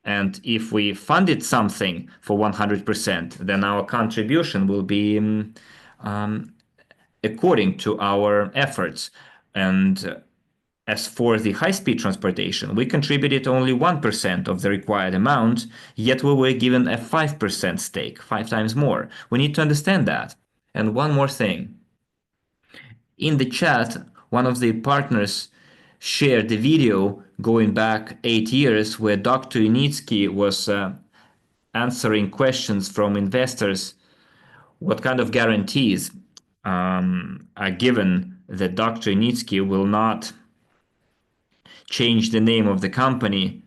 And if we funded something for 100%, then our contribution will be according to our efforts. And as for the high-speed transportation, we contributed only 1% of the required amount, yet we were given a 5% stake, 5 times more. We need to understand that. And one more thing. In the chat, one of the partners shared the video going back 8 years where Dr. Unitsky was answering questions from investors. What kind of guarantees are given that Dr. Unitsky will not change the name of the company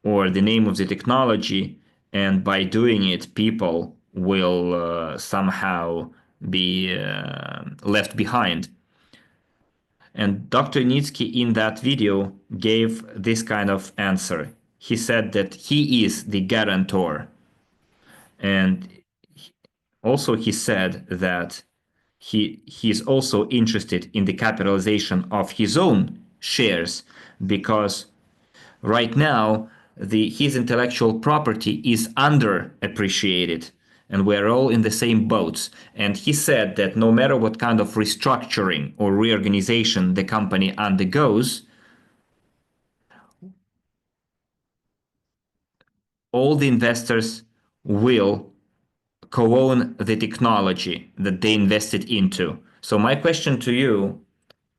or the name of the technology, and by doing it, people will somehow be left behind? And Dr. Unitsky in that video gave this kind of answer. He said that he is the guarantor. And also he said that he's also interested in the capitalization of his own shares, because right now his intellectual property is underappreciated and we're all in the same boats. And he said that no matter what kind of restructuring or reorganization the company undergoes, all the investors will co-own the technology that they invested into. So my question to you,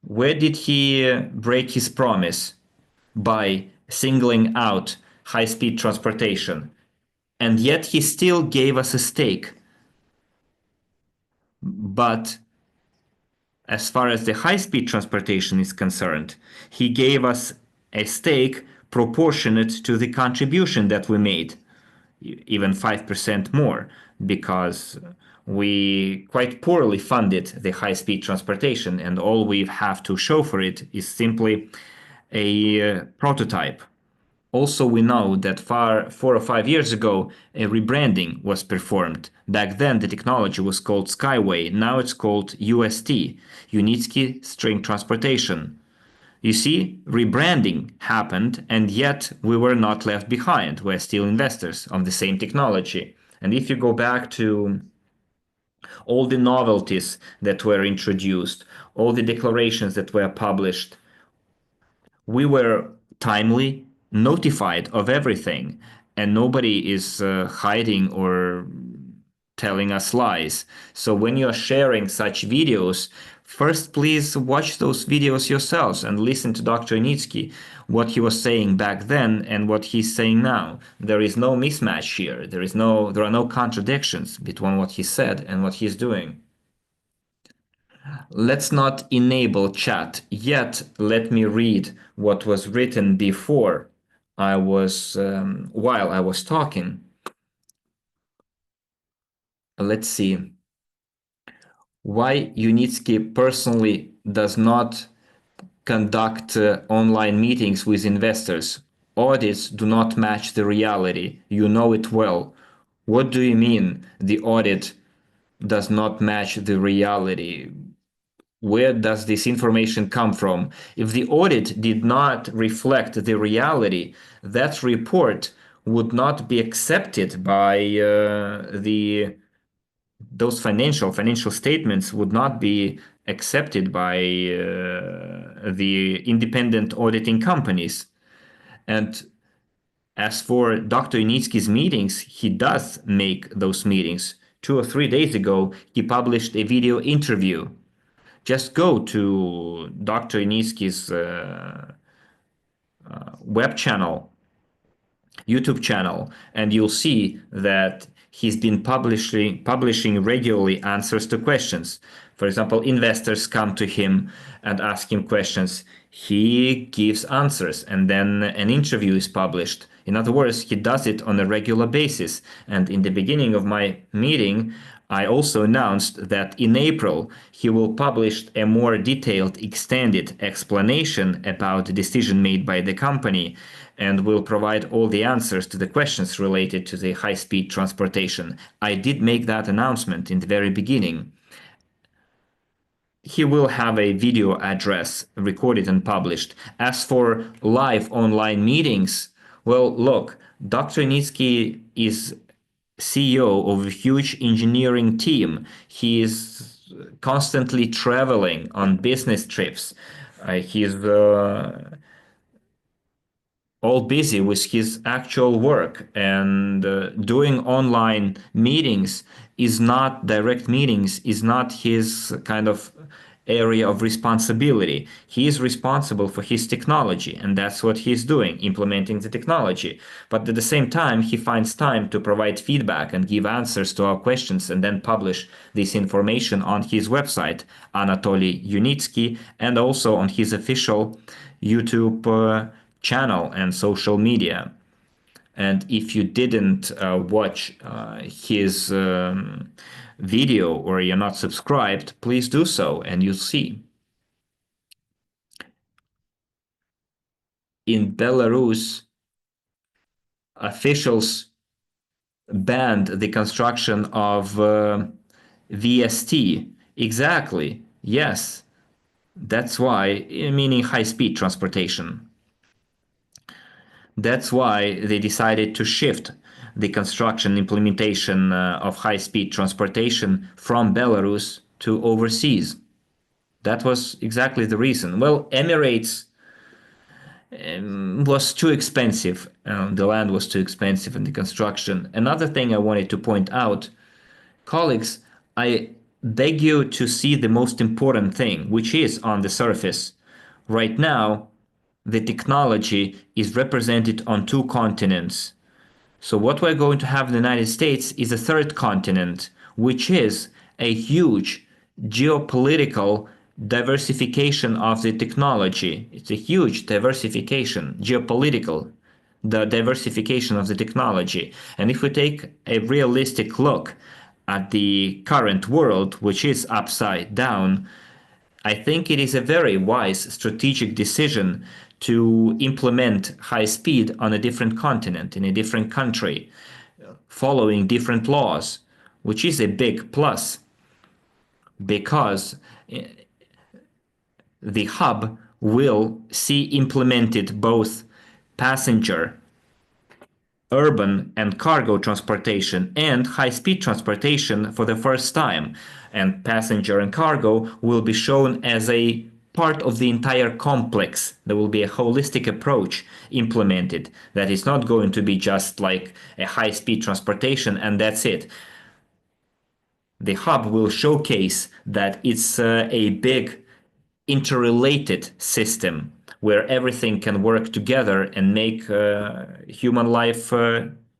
where did he break his promise? By singling out high-speed transportation. And yet he still gave us a stake. But as far as the high-speed transportation is concerned, he gave us a stake proportionate to the contribution that we made, even 5% more, because we quite poorly funded the high-speed transportation, and all we have to show for it is simply a prototype. Also, we know that 4 or 5 years ago, a rebranding was performed. Back then, the technology was called Skyway. Now it's called UST, Unitsky String Transportation. You see, rebranding happened, and yet we were not left behind. We're still investors of the same technology. And if you go back to all the novelties that were introduced, all the declarations that were published, we were timely notified of everything, and nobody is hiding or telling us lies. So when you're sharing such videos, first please watch those videos yourselves and listen to Dr. Unitsky, what he was saying back then and what he's saying now. There is no mismatch here. There are no contradictions between what he said and what he's doing. Let's not enable chat yet. Let me read what was written before while I was talking. Let's see. Why Unitsky personally does not conduct online meetings with investors. Audits do not match the reality. You know it well. What do you mean the audit does not match the reality? Where does this information come from? If the audit did not reflect the reality, that report would not be accepted by the those financial statements would not be accepted by the independent auditing companies. And as for Dr. Unitsky's meetings, he does make those meetings. 2 or 3 days ago, he published a video interview. Just go to Dr. Unitsky's web channel, YouTube channel, and you'll see that he's been publishing regularly answers to questions. For example, investors come to him and ask him questions. He gives answers, and then an interview is published. In other words, he does it on a regular basis. And in the beginning of my meeting, I also announced that in April he will publish a more detailed, extended explanation about the decision made by the company and will provide all the answers to the questions related to the high-speed transportation. I did make that announcement in the very beginning. He will have a video address recorded and published. As for live online meetings, well, look, Dr. Unitsky is CEO of a huge engineering team. He is constantly traveling on business trips. He's all busy with his actual work, and doing online meetings is not direct meetings, is not his kind of area of responsibility. He is responsible for his technology, and that's what he's doing, implementing the technology. But at the same time, he finds time to provide feedback and give answers to our questions and then publish this information on his website, Anatoly Unitsky, and also on his official YouTube channel and social media. And if you didn't watch his video or you're not subscribed, please do so and you'll see. In Belarus, officials banned the construction of VST. Exactly. Yes. That's why, meaning high-speed transportation. That's why they decided to shift the construction implementation of high-speed transportation from Belarus to overseas. That was exactly the reason. Well, Emirates was too expensive. The land was too expensive in the construction. Another thing I wanted to point out, colleagues, I beg you to see the most important thing, which is on the surface. Right now, the technology is represented on two continents. So what we're going to have in the United States is a third continent, which is a huge geopolitical diversification of the technology. It's a huge diversification, geopolitical, the diversification of the technology. And if we take a realistic look at the current world, which is upside down, I think it is a very wise strategic decision to implement high speed on a different continent, in a different country, following different laws, which is a big plus because the hub will see implemented both passenger, urban and cargo transportation and high-speed transportation for the first time. And passenger and cargo will be shown as a part of the entire complex. There will be a holistic approach implemented that is not going to be just like a high-speed transportation and that's it. The hub will showcase that it's a big interrelated system where everything can work together and make human life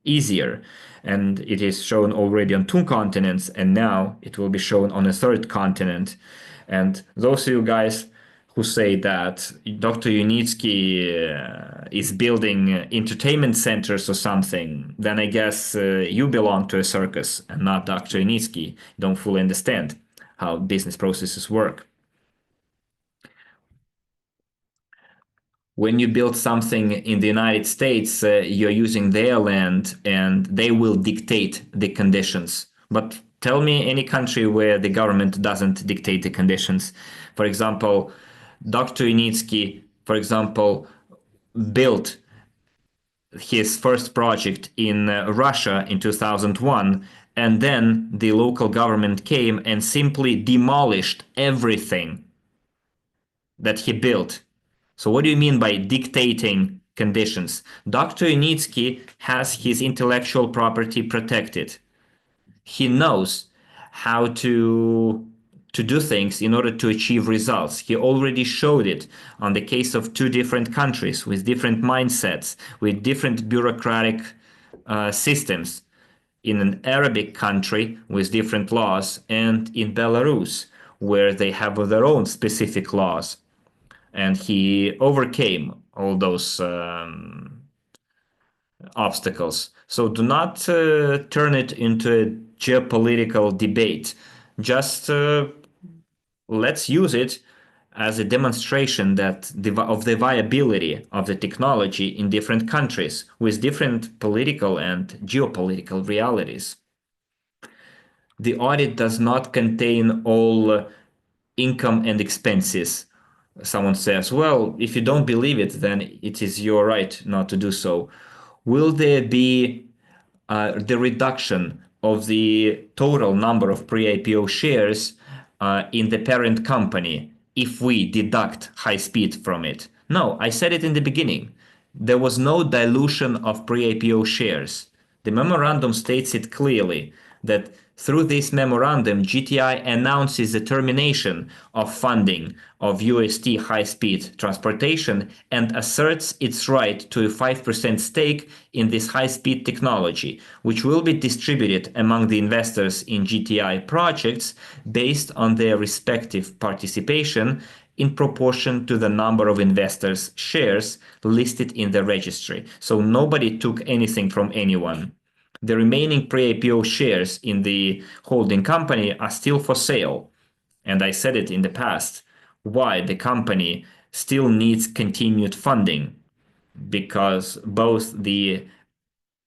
easier. And it is shown already on two continents, and now it will be shown on a third continent. And those of you guys who say that Dr. Unitsky is building entertainment centers or something, then I guess you belong to a circus and not Dr. Unitsky. You don't fully understand how business processes work. When you build something in the United States, you're using their land and they will dictate the conditions. But tell me any country where the government doesn't dictate the conditions. For example, Dr. Unitsky, for example, built his first project in Russia in 2001, and then the local government came and simply demolished everything that he built. So what do you mean by dictating conditions? Dr. Unitsky has his intellectual property protected. He knows how to do things in order to achieve results. He already showed it on the case of two different countries with different mindsets, with different bureaucratic systems. In an Arabic country with different laws, and in Belarus, where they have their own specific laws. And he overcame all those obstacles. So do not turn it into a geopolitical debate. Just let's use it as a demonstration that of the viability of the technology in different countries with different political and geopolitical realities. The audit does not contain all income and expenses. Someone says, well, if you don't believe it, then it is your right not to do so. Will there be the reduction of the total number of pre-IPO shares in the parent company if we deduct high speed from it? No, I said it in the beginning. There was no dilution of pre-IPO shares. The memorandum states it clearly that through this memorandum, GTI announces the termination of funding of UST high-speed transportation and asserts its right to a 5% stake in this high-speed technology, which will be distributed among the investors in GTI projects based on their respective participation in proportion to the number of investors' shares listed in the registry. So nobody took anything from anyone. The remaining pre-IPO shares in the holding company are still for sale. And I said it in the past, why the company still needs continued funding, because both the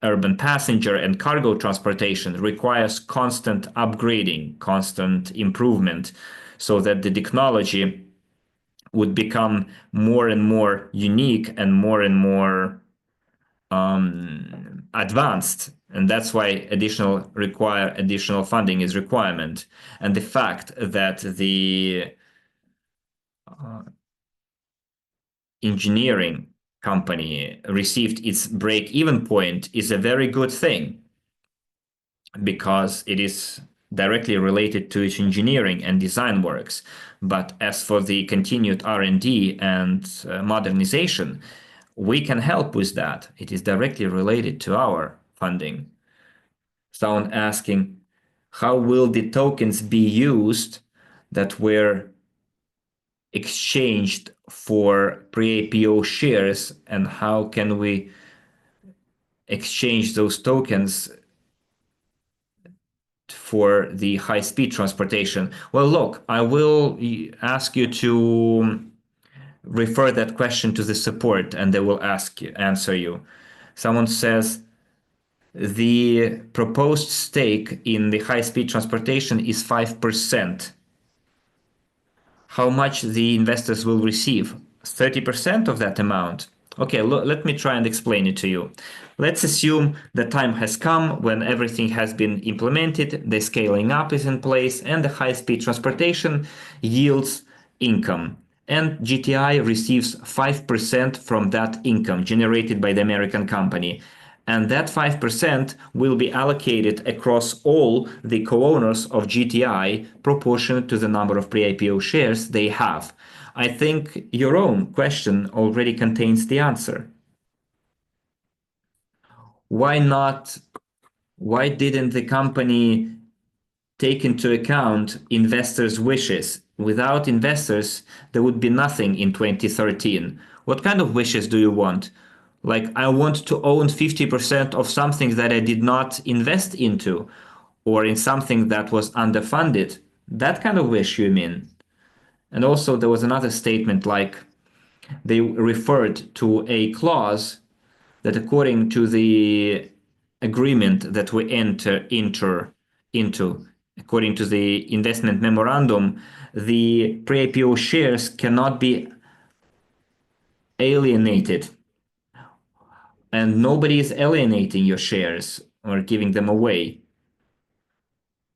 urban passenger and cargo transportation requires constant upgrading, constant improvement, so that the technology would become more and more unique and more advanced, and that's why additional funding is requirement. And the fact that the engineering company received its break-even point is a very good thing, because it is directly related to its engineering and design works. But as for the continued R&D and modernization, we can help with that. It is directly related to our funding. Someone asking, how will the tokens be used that were exchanged for pre-IPO shares, and how can we exchange those tokens for the high-speed transportation? Well, look, I will ask you to refer that question to the support and they will answer you. Someone says the proposed stake in the high-speed transportation is 5%. How much the investors will receive? 30% of that amount? Okay, let me try and explain it to you. Let's assume the time has come when everything has been implemented, the scaling up is in place, and the high-speed transportation yields income. And GTI receives 5% from that income generated by the American company. And that 5% will be allocated across all the co-owners of GTI proportionate to the number of pre-IPO shares they have. I think your own question already contains the answer. Why didn't the company take into account investors' wishes? Without investors, there would be nothing in 2013. What kind of wishes do you want? Like, I want to own 50% of something that I did not invest into, or in something that was underfunded. That kind of wish, you mean? And also, there was another statement like they referred to a clause that, according to the agreement that we enter into, according to the investment memorandum, the pre-IPO shares cannot be alienated. And nobody is alienating your shares or giving them away.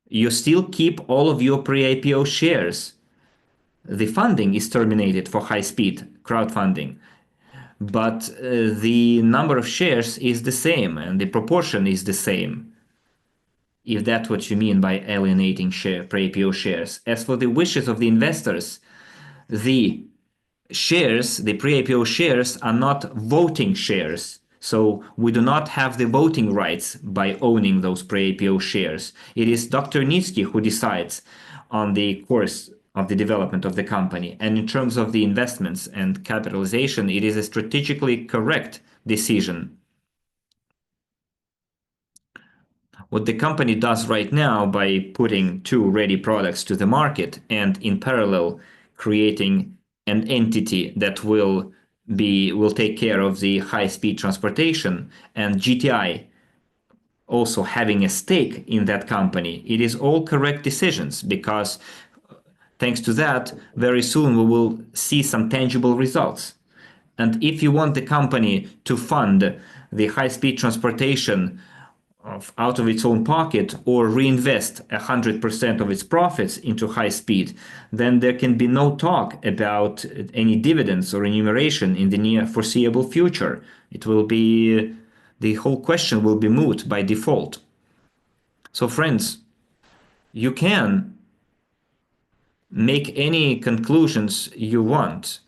You still keep all of your pre-IPO shares. The funding is terminated for high-speed crowdfunding, but the number of shares is the same and the proportion is the same, if that's what you mean by alienating pre-IPO shares. As for the wishes of the investors, the shares, the pre-IPO shares, are not voting shares. So we do not have the voting rights by owning those pre-IPO shares. It is Dr. Nitsky who decides on the course of the development of the company. And in terms of the investments and capitalization, it is a strategically correct decision. What the company does right now by putting two ready products to the market and in parallel creating an entity that will take care of the high-speed transportation, and GTI also having a stake in that company, it is all correct decisions, because thanks to that, very soon we will see some tangible results. And if you want the company to fund the high-speed transportation out of its own pocket or reinvest 100% of its profits into high speed, then there can be no talk about any dividends or remuneration in the near foreseeable future. The whole question will be moot by default. So friends, you can make any conclusions you want.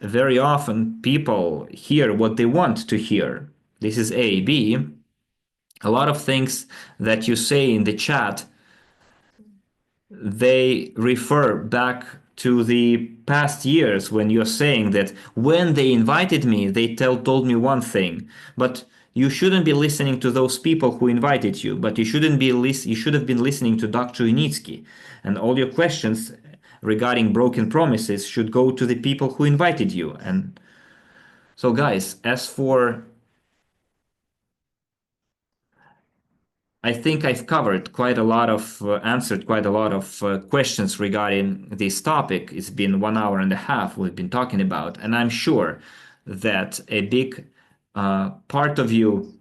Very often people hear what they want to hear. This is A. B. A lot of things that you say in the chat, they refer back to the past years when you're saying that when they invited me, they told me one thing. But you shouldn't be listening to those people who invited you, but you should have been listening to Dr. Unitsky. And all your questions regarding broken promises should go to the people who invited you. And so guys, I think I've covered answered quite a lot of questions regarding this topic. It's been 1 hour and a half we've been talking about, and I'm sure that a big part of you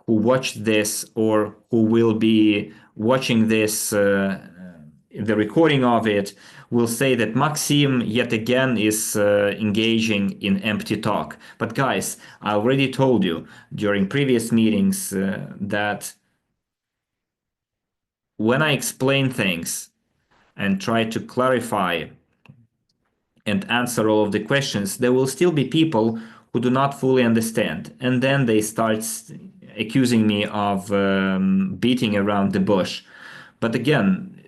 who watched this or who will be watching this, the recording of it, will say that Maxim yet again is engaging in empty talk. But guys, I already told you during previous meetings that when I explain things and try to clarify and answer all of the questions, there will still be people who do not fully understand. And then they start accusing me of beating around the bush. But again,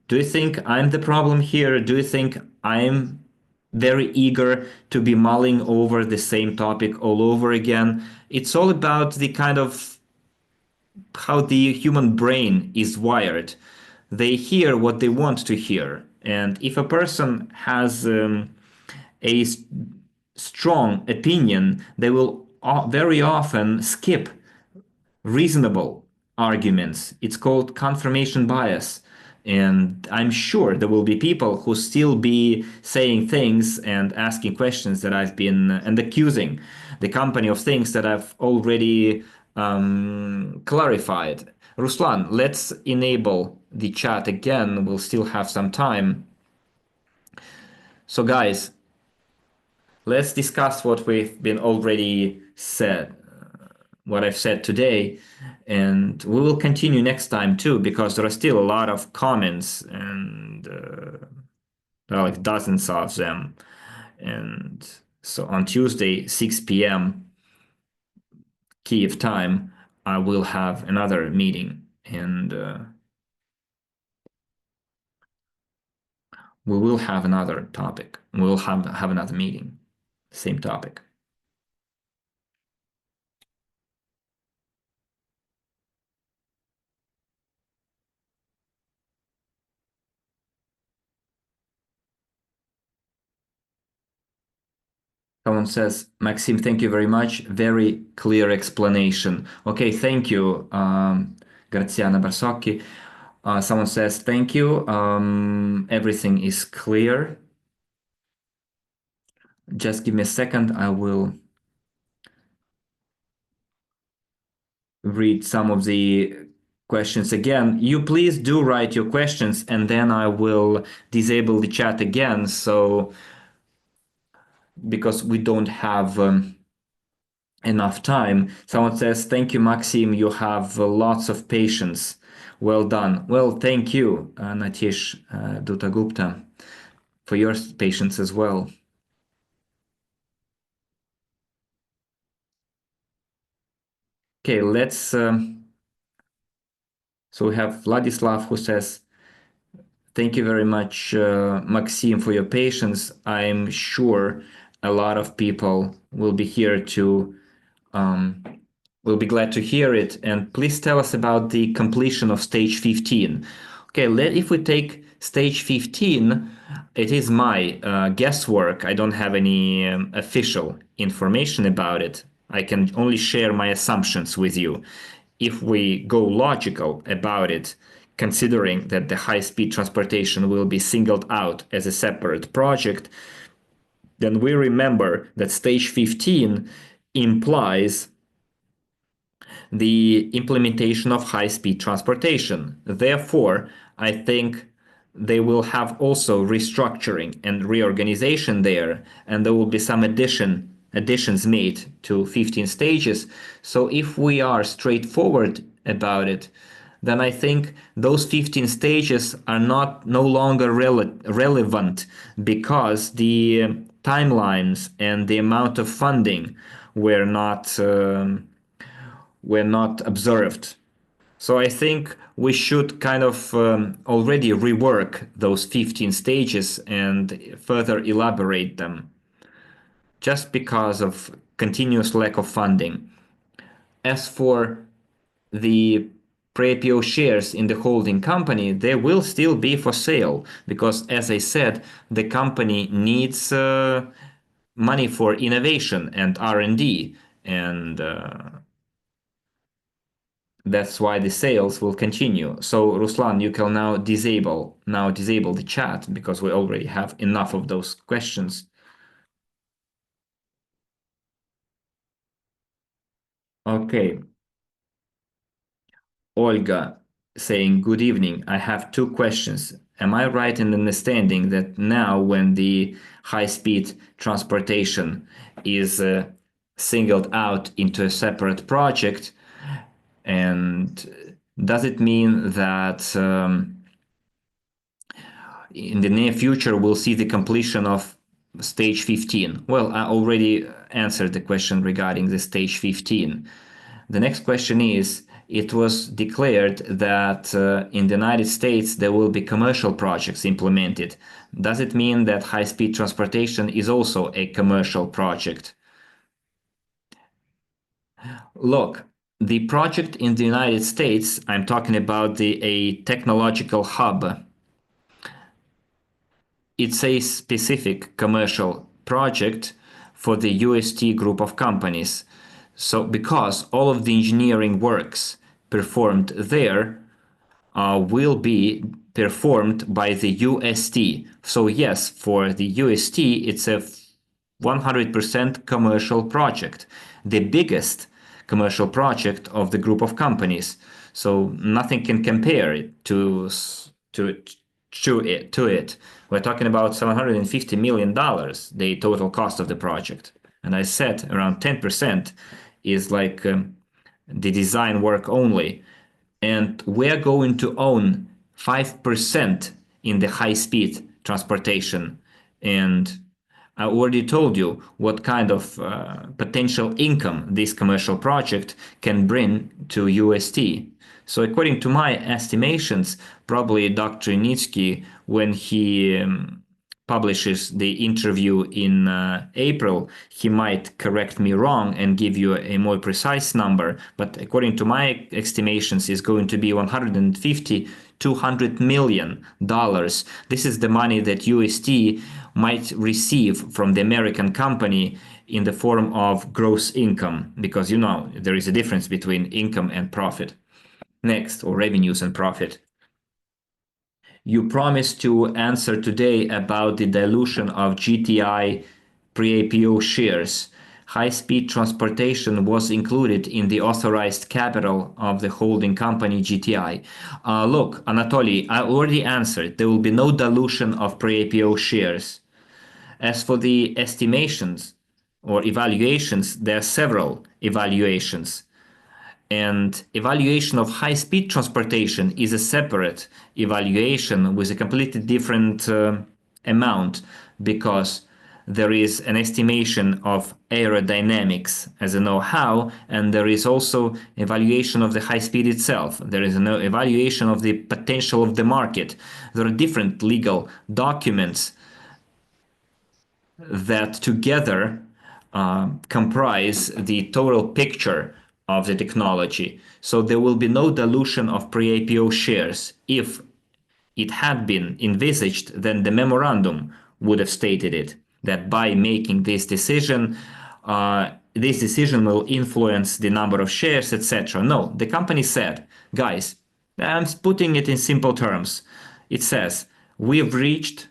do you think I'm the problem here? Do you think I'm very eager to be mulling over the same topic all over again? It's all about the kind of how the human brain is wired. They hear what they want to hear. And if a person has a strong opinion, they will very often skip reasonable arguments. It's called confirmation bias. And I'm sure there will be people who still be saying things and asking questions that I've been and accusing the company of things that I've already clarified. Ruslan, let's enable the chat again. We'll still have some time. So, guys, let's discuss what we've been already said, what I've said today, and we will continue next time too, because there are still a lot of comments and there are like dozens of them. And so on Tuesday, 6 p.m. Kiev time, I will have another meeting and we will have another topic. We'll have another meeting, same topic. Someone says, Maxim, thank you very much. Very clear explanation. Okay, thank you, Graziana Barsocchi. Someone says, thank you. Everything is clear. Just give me a second. I will read some of the questions again. You please do write your questions and then I will disable the chat again. So, because we don't have enough time. Someone says, thank you, Maxim. You have lots of patience. Well done. Well, thank you, Natish Dutta-Gupta, for your patience as well. Okay, let's. So we have Vladislav who says, thank you very much, Maxim, for your patience. I'm sure a lot of people will be here to we'll be glad to hear it. And please tell us about the completion of stage 15. Okay, if we take stage 15, it is my guesswork. I don't have any official information about it. I can only share my assumptions with you. If we go logical about it, considering that the high-speed transportation will be singled out as a separate project, then we remember that stage 15 implies the implementation of high-speed transportation. Therefore, I think they will have also restructuring and reorganization there, and there will be some additions made to 15 stages. So if we are straightforward about it, then I think those 15 stages are no longer relevant because the timelines and the amount of funding were not observed. So I think we should kind of already rework those 15 stages and further elaborate them just because of continuous lack of funding. As for the pre-IPO shares in the holding company, they will still be for sale because, as I said, the company needs money for innovation and R&D, and that's why the sales will continue. So Ruslan, you can now disable the chat because we already have enough of those questions. Okay. Olga saying, good evening. I have two questions. Am I right in understanding that now when the high-speed transportation is singled out into a separate project and Does it mean that in the near future we'll see the completion of stage 15? Well, I already answered the question regarding the stage 15. The next question is, it was declared that in the United States there will be commercial projects implemented. Does it mean that high-speed transportation is also a commercial project? Look, the project in the United States, I'm talking about a technological hub. It's a specific commercial project for the UST group of companies. So because all of the engineering works performed there will be performed by the UST. So yes, for the UST, it's a 100% commercial project, the biggest commercial project of the group of companies. So nothing can compare it to it. We're talking about $750 million, the total cost of the project. And I said around 10% is like the design work only. And we're going to own 5% in the high-speed transportation. And I already told you what kind of potential income this commercial project can bring to UST. So according to my estimations, probably Dr. Nitsky, when he publishes the interview in April, he might correct me wrong and give you a more precise number. But according to my estimations, it's going to be 150 $200 million. This is the money that UST might receive from the American company in the form of gross income, because you know there is a difference between income and profit. Next, or revenues and profit. You promised to answer today about the dilution of GTI pre-IPO shares. High-speed transportation was included in the authorized capital of the holding company GTI. Look, Anatoly, I already answered. There will be no dilution of pre-IPO shares. As for the estimations or evaluations, there are several evaluations. And evaluation of high-speed transportation is a separate evaluation with a completely different amount, because there is an estimation of aerodynamics as a know-how, and there is also evaluation of the high speed itself. There is an evaluation of the potential of the market. There are different legal documents that together comprise the total picture of the technology. So there will be no dilution of pre-IPO shares. If it had been envisaged, then the memorandum would have stated it, that by making this decision will influence the number of shares, etc. No, the company said, guys, I'm putting it in simple terms. It says, we've reached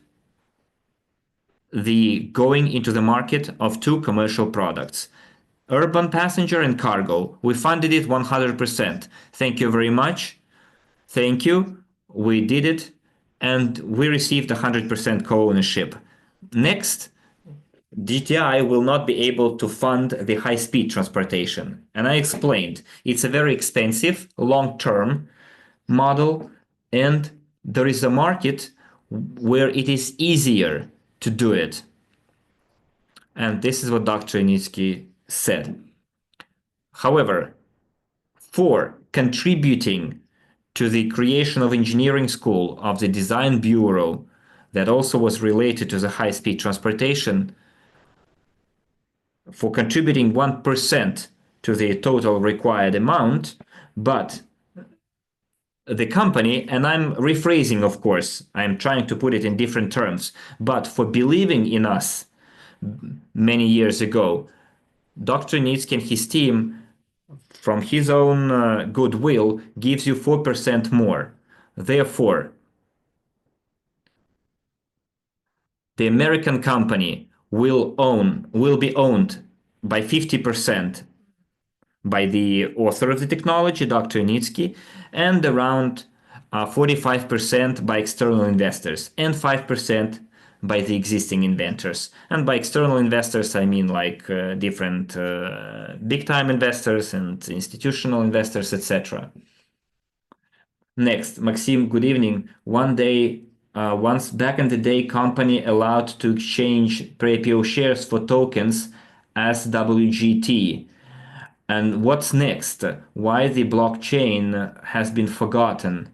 the going into the market of two commercial products, urban passenger and cargo. We funded it 100%. Thank you very much. Thank you. We did it, and we received 100% co-ownership. Next, GTI will not be able to fund the high-speed transportation. And I explained, it's a very expensive, long-term model, and there is a market where it is easier to do it. And this is what Dr. Nitsky said. However, for contributing to the creation of engineering school of the design bureau that also was related to the high-speed transportation, for contributing 1% to the total required amount, but the company, and I'm rephrasing, of course, I'm trying to put it in different terms, but for believing in us many years ago, Dr. Nitsky and his team, from his own goodwill, gives you 4% more. Therefore, the American company will be owned by 50% by the author of the technology, Dr. Nitsky, and around 45% by external investors, and 5% by the existing inventors. And by external investors, I mean like different big-time investors and institutional investors, etc. Next, Maxim, good evening. Once back in the day, company allowed to exchange pre-IPO shares for tokens as WGT. And what's next? Why the blockchain has been forgotten?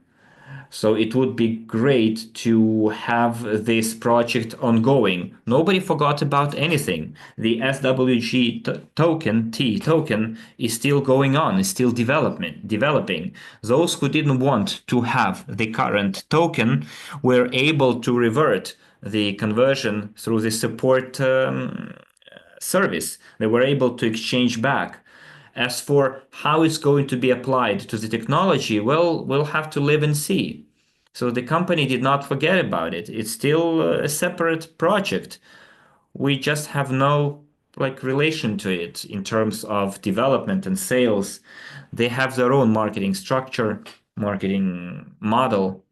So it would be great to have this project ongoing. Nobody forgot about anything. The SWG token is still going on, is still developing. Those who didn't want to have the current token were able to revert the conversion through the support service. They were able to exchange back. As for how it's going to be applied to the technology, well, we'll have to live and see. So the company did not forget about it. It's still a separate project. We just have no relation to it in terms of development and sales. They have their own marketing structure, marketing model.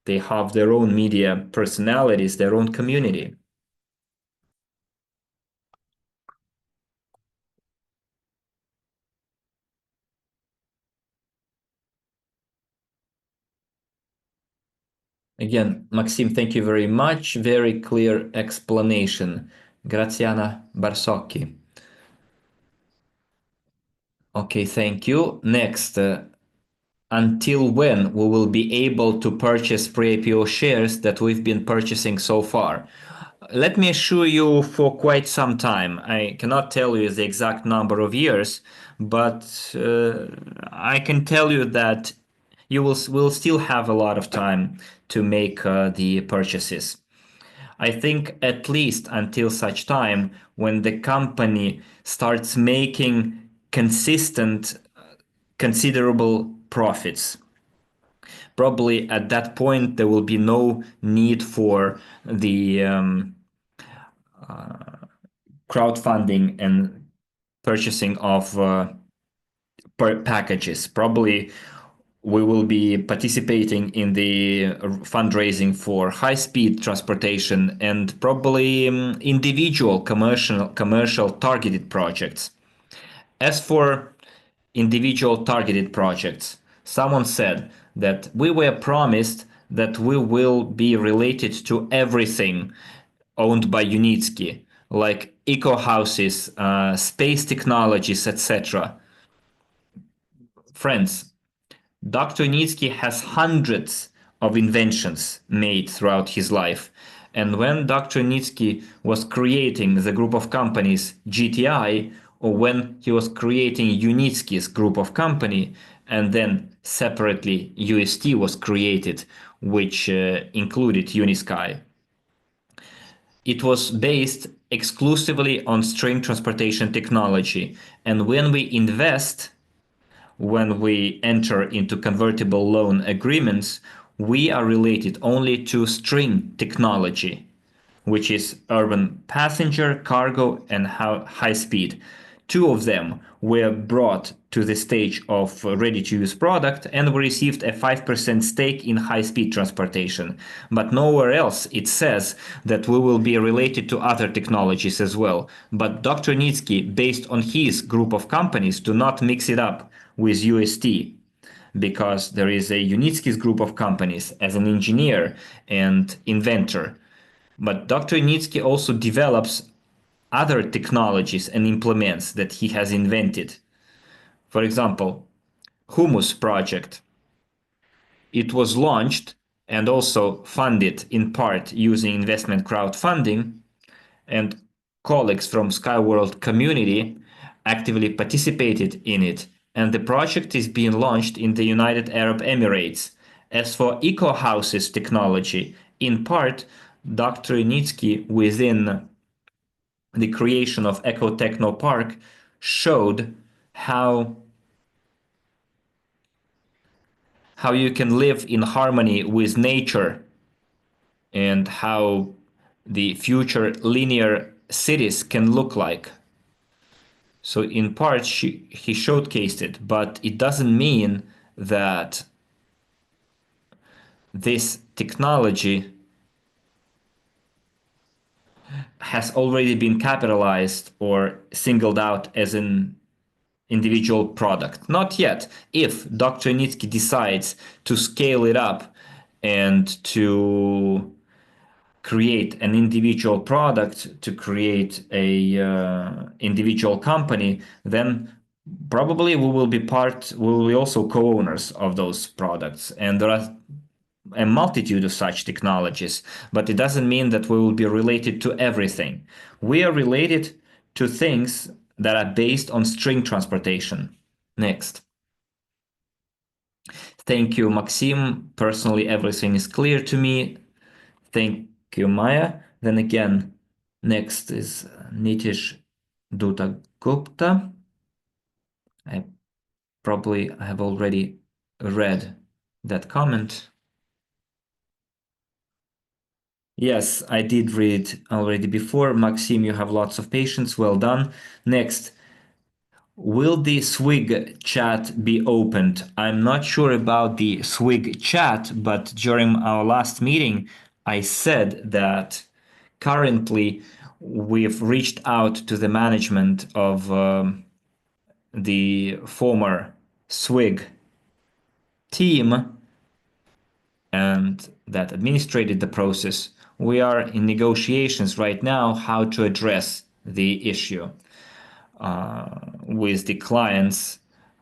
They have their own media personalities, their own community. Again, Maxim, thank you very much. Very clear explanation. Graziana Barsocchi. Okay, thank you. Next, until when we will be able to purchase pre-IPO shares that we've been purchasing so far? Let me assure you, for quite some time. I cannot tell you the exact number of years, but I can tell you that you will still have a lot of time to make the purchases. I think at least until such time when the company starts making consistent, considerable profits. Probably at that point, there will be no need for the crowdfunding and purchasing of packages. Probably we will be participating in the fundraising for high-speed transportation and probably individual commercial targeted projects. As for individual targeted projects, someone said that we were promised that we will be related to everything owned by Unitsky, like eco houses, space technologies, etc. Friends, Dr. Unitsky has hundreds of inventions made throughout his life. And when Dr. Unitsky was creating the group of companies GTI, or when he was creating Unitsky's group of company, and then separately UST was created, which included Unisky, it was based exclusively on string transportation technology. And when we enter into convertible loan agreements, we are related only to string technology, which is urban passenger, cargo, and high speed. Two of them were brought to the stage of ready-to-use product, and we received a 5% stake in high-speed transportation. But nowhere else it says that we will be related to other technologies as well. But Dr. Nitsky, based on his group of companies, do not mix it up with UST, because there is a Unitsky's group of companies as an engineer and inventor. But Dr. Unitsky also develops other technologies and implements that he has invented. For example, Humus project. It was launched and also funded in part using investment crowdfunding, and colleagues from Skyworld community actively participated in it. And the project is being launched in the United Arab Emirates. As for eco houses technology, in part, Dr. Unitsky within the creation of Eco Techno Park showed how you can live in harmony with nature and how the future linear cities can look like. So in part, he showcased it, but it doesn't mean that this technology has already been capitalized or singled out as an individual product. Not yet. If Dr. Nitsky decides to scale it up and to create an individual product, to create a individual company, then probably we will be also co-owners of those products. And there are a multitude of such technologies, but it doesn't mean that we will be related to everything. We are related to things that are based on string transportation. Next. Thank you, Maxim. Personally, everything is clear to me. Thank you, Maya. Then again, next is Nitish Dutta-Gupta. I probably have already read that comment. Yes, I did read already before. Maxim, you have lots of patience. Well done. Next, will the Swig chat be opened? I'm not sure about the Swig chat, but during our last meeting, I said that currently we've reached out to the management of the former Swig team and that administrated the process. We are in negotiations right now how to address the issue with the clients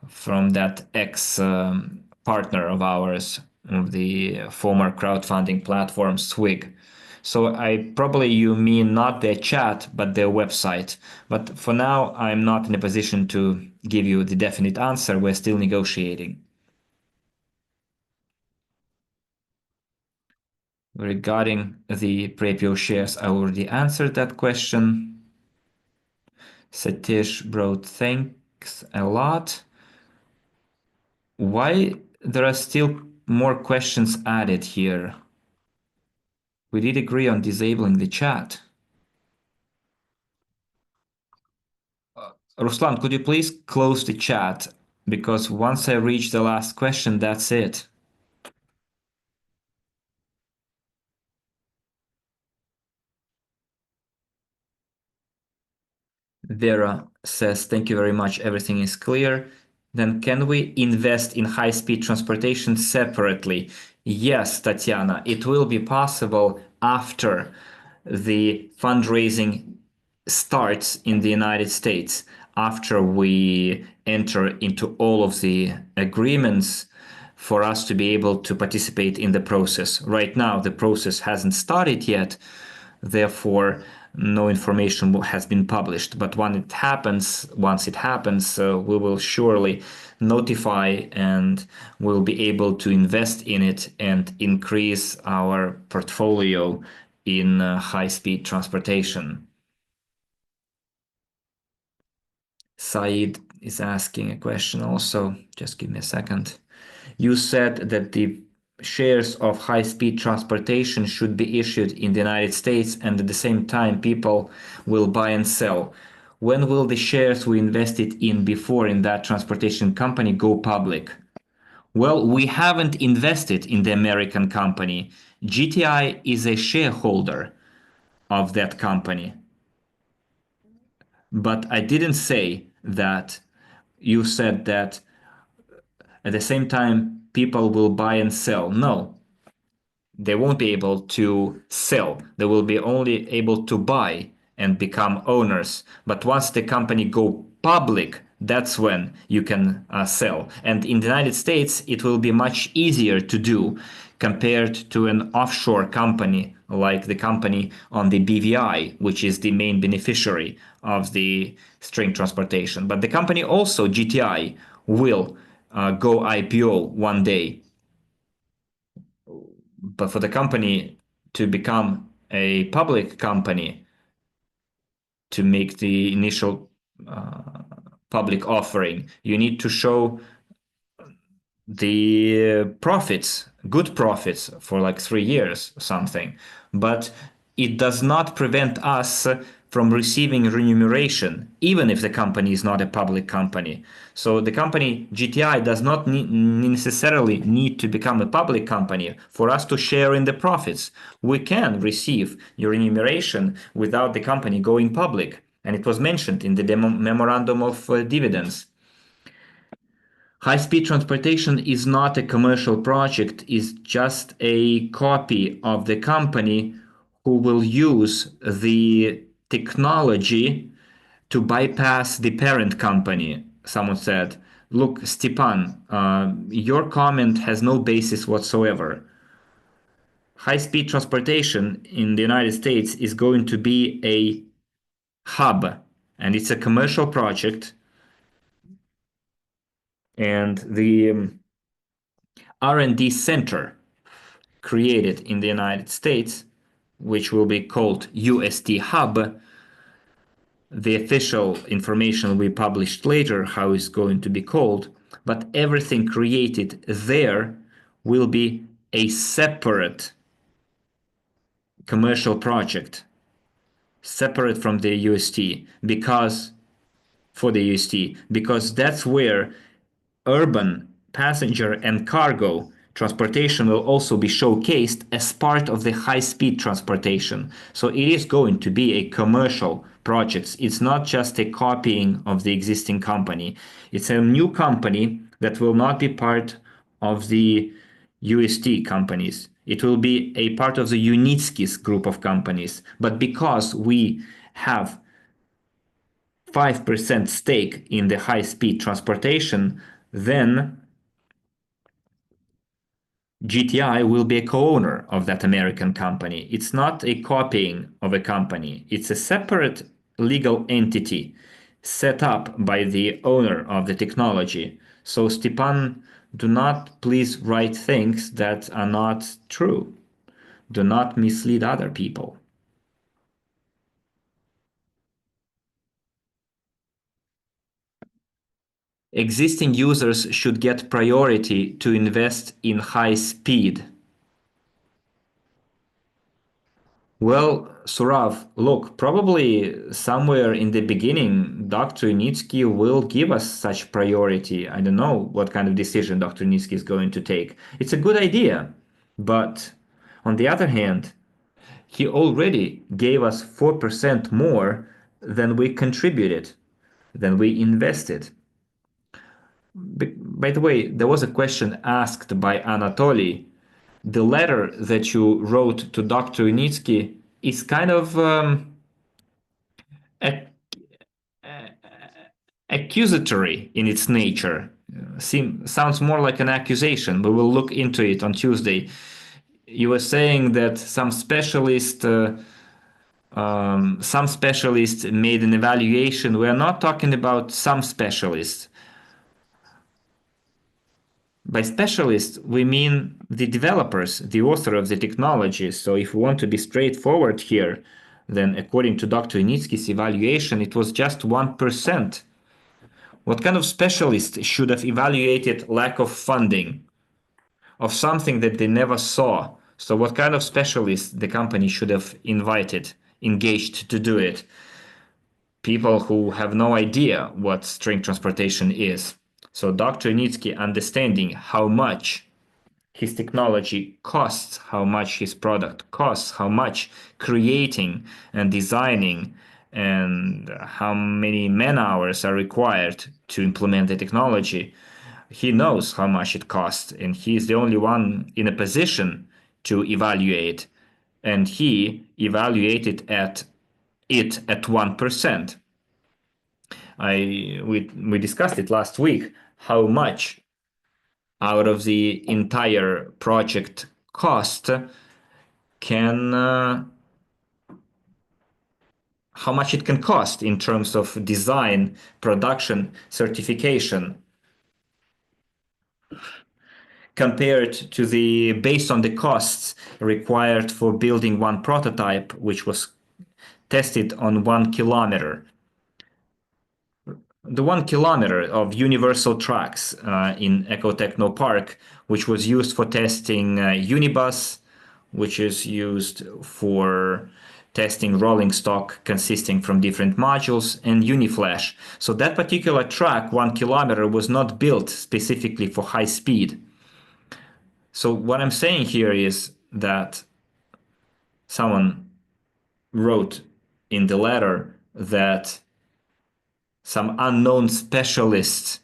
from that ex-partner of ours, of the former crowdfunding platform Swig. So you mean not their chat, but their website. But for now, I'm not in a position to give you the definite answer. We're still negotiating. Regarding the pre-IPO shares, I already answered that question. Satish wrote, thanks a lot. Why there are still more questions added here? We did agree on disabling the chat. Ruslan, could you please close the chat? Because once I reach the last question, that's it. Vera says, thank you very much. Everything is clear. Then can we invest in high-speed transportation separately? Yes, Tatiana, it will be possible after the fundraising starts in the United States, after we enter into all of the agreements for us to be able to participate in the process. Right now, the process hasn't started yet. Therefore, no information has been published. But once it happens, we will surely notify and we'll be able to invest in it and increase our portfolio in high-speed transportation. Said is asking a question also. Just give me a second. You said that the shares of high-speed transportation should be issued in the United States and at the same time people will buy and sell. When will the shares we invested in before in that transportation company go public? Well, we haven't invested in the American company. GTI is a shareholder of that company. But I didn't say that. You said that at the same time people will buy and sell. No, they won't be able to sell. They will be only able to buy and become owners. But once the company go public, that's when you can sell. And in the United States, it will be much easier to do compared to an offshore company like the company on the BVI, which is the main beneficiary of the string transportation. But the company also, GTI, will go IPO one day. But for the company to become a public company, to make the initial public offering, you need to show the profits, good profits for like 3 years or something. But it does not prevent us from receiving remuneration, even if the company is not a public company. So the company GTI does not necessarily need to become a public company for us to share in the profits. We can receive your remuneration without the company going public. And it was mentioned in the memorandum of dividends. High-speed transportation is not a commercial project, it's just a copy of the company who will use the technology to bypass the parent company. Someone said, look, Stepan, your comment has no basis whatsoever. High-speed transportation in the United States is going to be a hub, and it's a commercial project, and the R&D center created in the United States, which will be called UST Hub. The official information will be published later, how it's going to be called, but everything created there will be a separate commercial project, separate from the UST, because for the UST, because that's where urban passenger and cargo transportation will also be showcased as part of the high-speed transportation. So it is going to be a commercial project. It's not just a copying of the existing company. It's a new company that will not be part of the UST companies. It will be a part of the Unitskis group of companies. But because we have 5% stake in the high-speed transportation, then GTI will be a co-owner of that American company. It's not a copying of a company. It's a separate legal entity set up by the owner of the technology. So, Stepan, do not please write things that are not true. Do not mislead other people. Existing users should get priority to invest in high speed. Well, Surav, look, probably somewhere in the beginning, Dr. Unitsky will give us such priority. I don't know what kind of decision Dr. Unitsky is going to take. It's a good idea, but on the other hand, he already gave us 4% more than we contributed, than we invested. By the way, there was a question asked by Anatoly. The letter that you wrote to Dr. Unitsky is kind of ac- accusatory in its nature. Sounds more like an accusation. We will look into it on Tuesday. You were saying that some specialists made an evaluation. We are not talking about some specialists. By specialists, we mean the developers, the author of the technology. So if we want to be straightforward here, then according to Dr. Unitsky's evaluation, it was just 1%. What kind of specialist should have evaluated lack of funding of something that they never saw? So what kind of specialist the company should have invited, engaged to do it? People who have no idea what string transportation is. So Dr. Unitsky understanding how much his technology costs, how much his product costs, how much creating and designing, and how many man hours are required to implement the technology. He knows how much it costs, and he is the only one in a position to evaluate. And he evaluated at 1%. We discussed it last week, how much out of the entire project cost can how much it can cost in terms of design, production, certification, compared to the based on the costs required for building one prototype, which was tested on 1 kilometer. The 1 kilometer of universal tracks in Ecotechno Park, which was used for testing Unibus, which is used for testing rolling stock consisting from different modules, and Uniflash. So that particular track, 1 kilometer, was not built specifically for high speed. So what I'm saying here is that someone wrote in the letter that some unknown specialists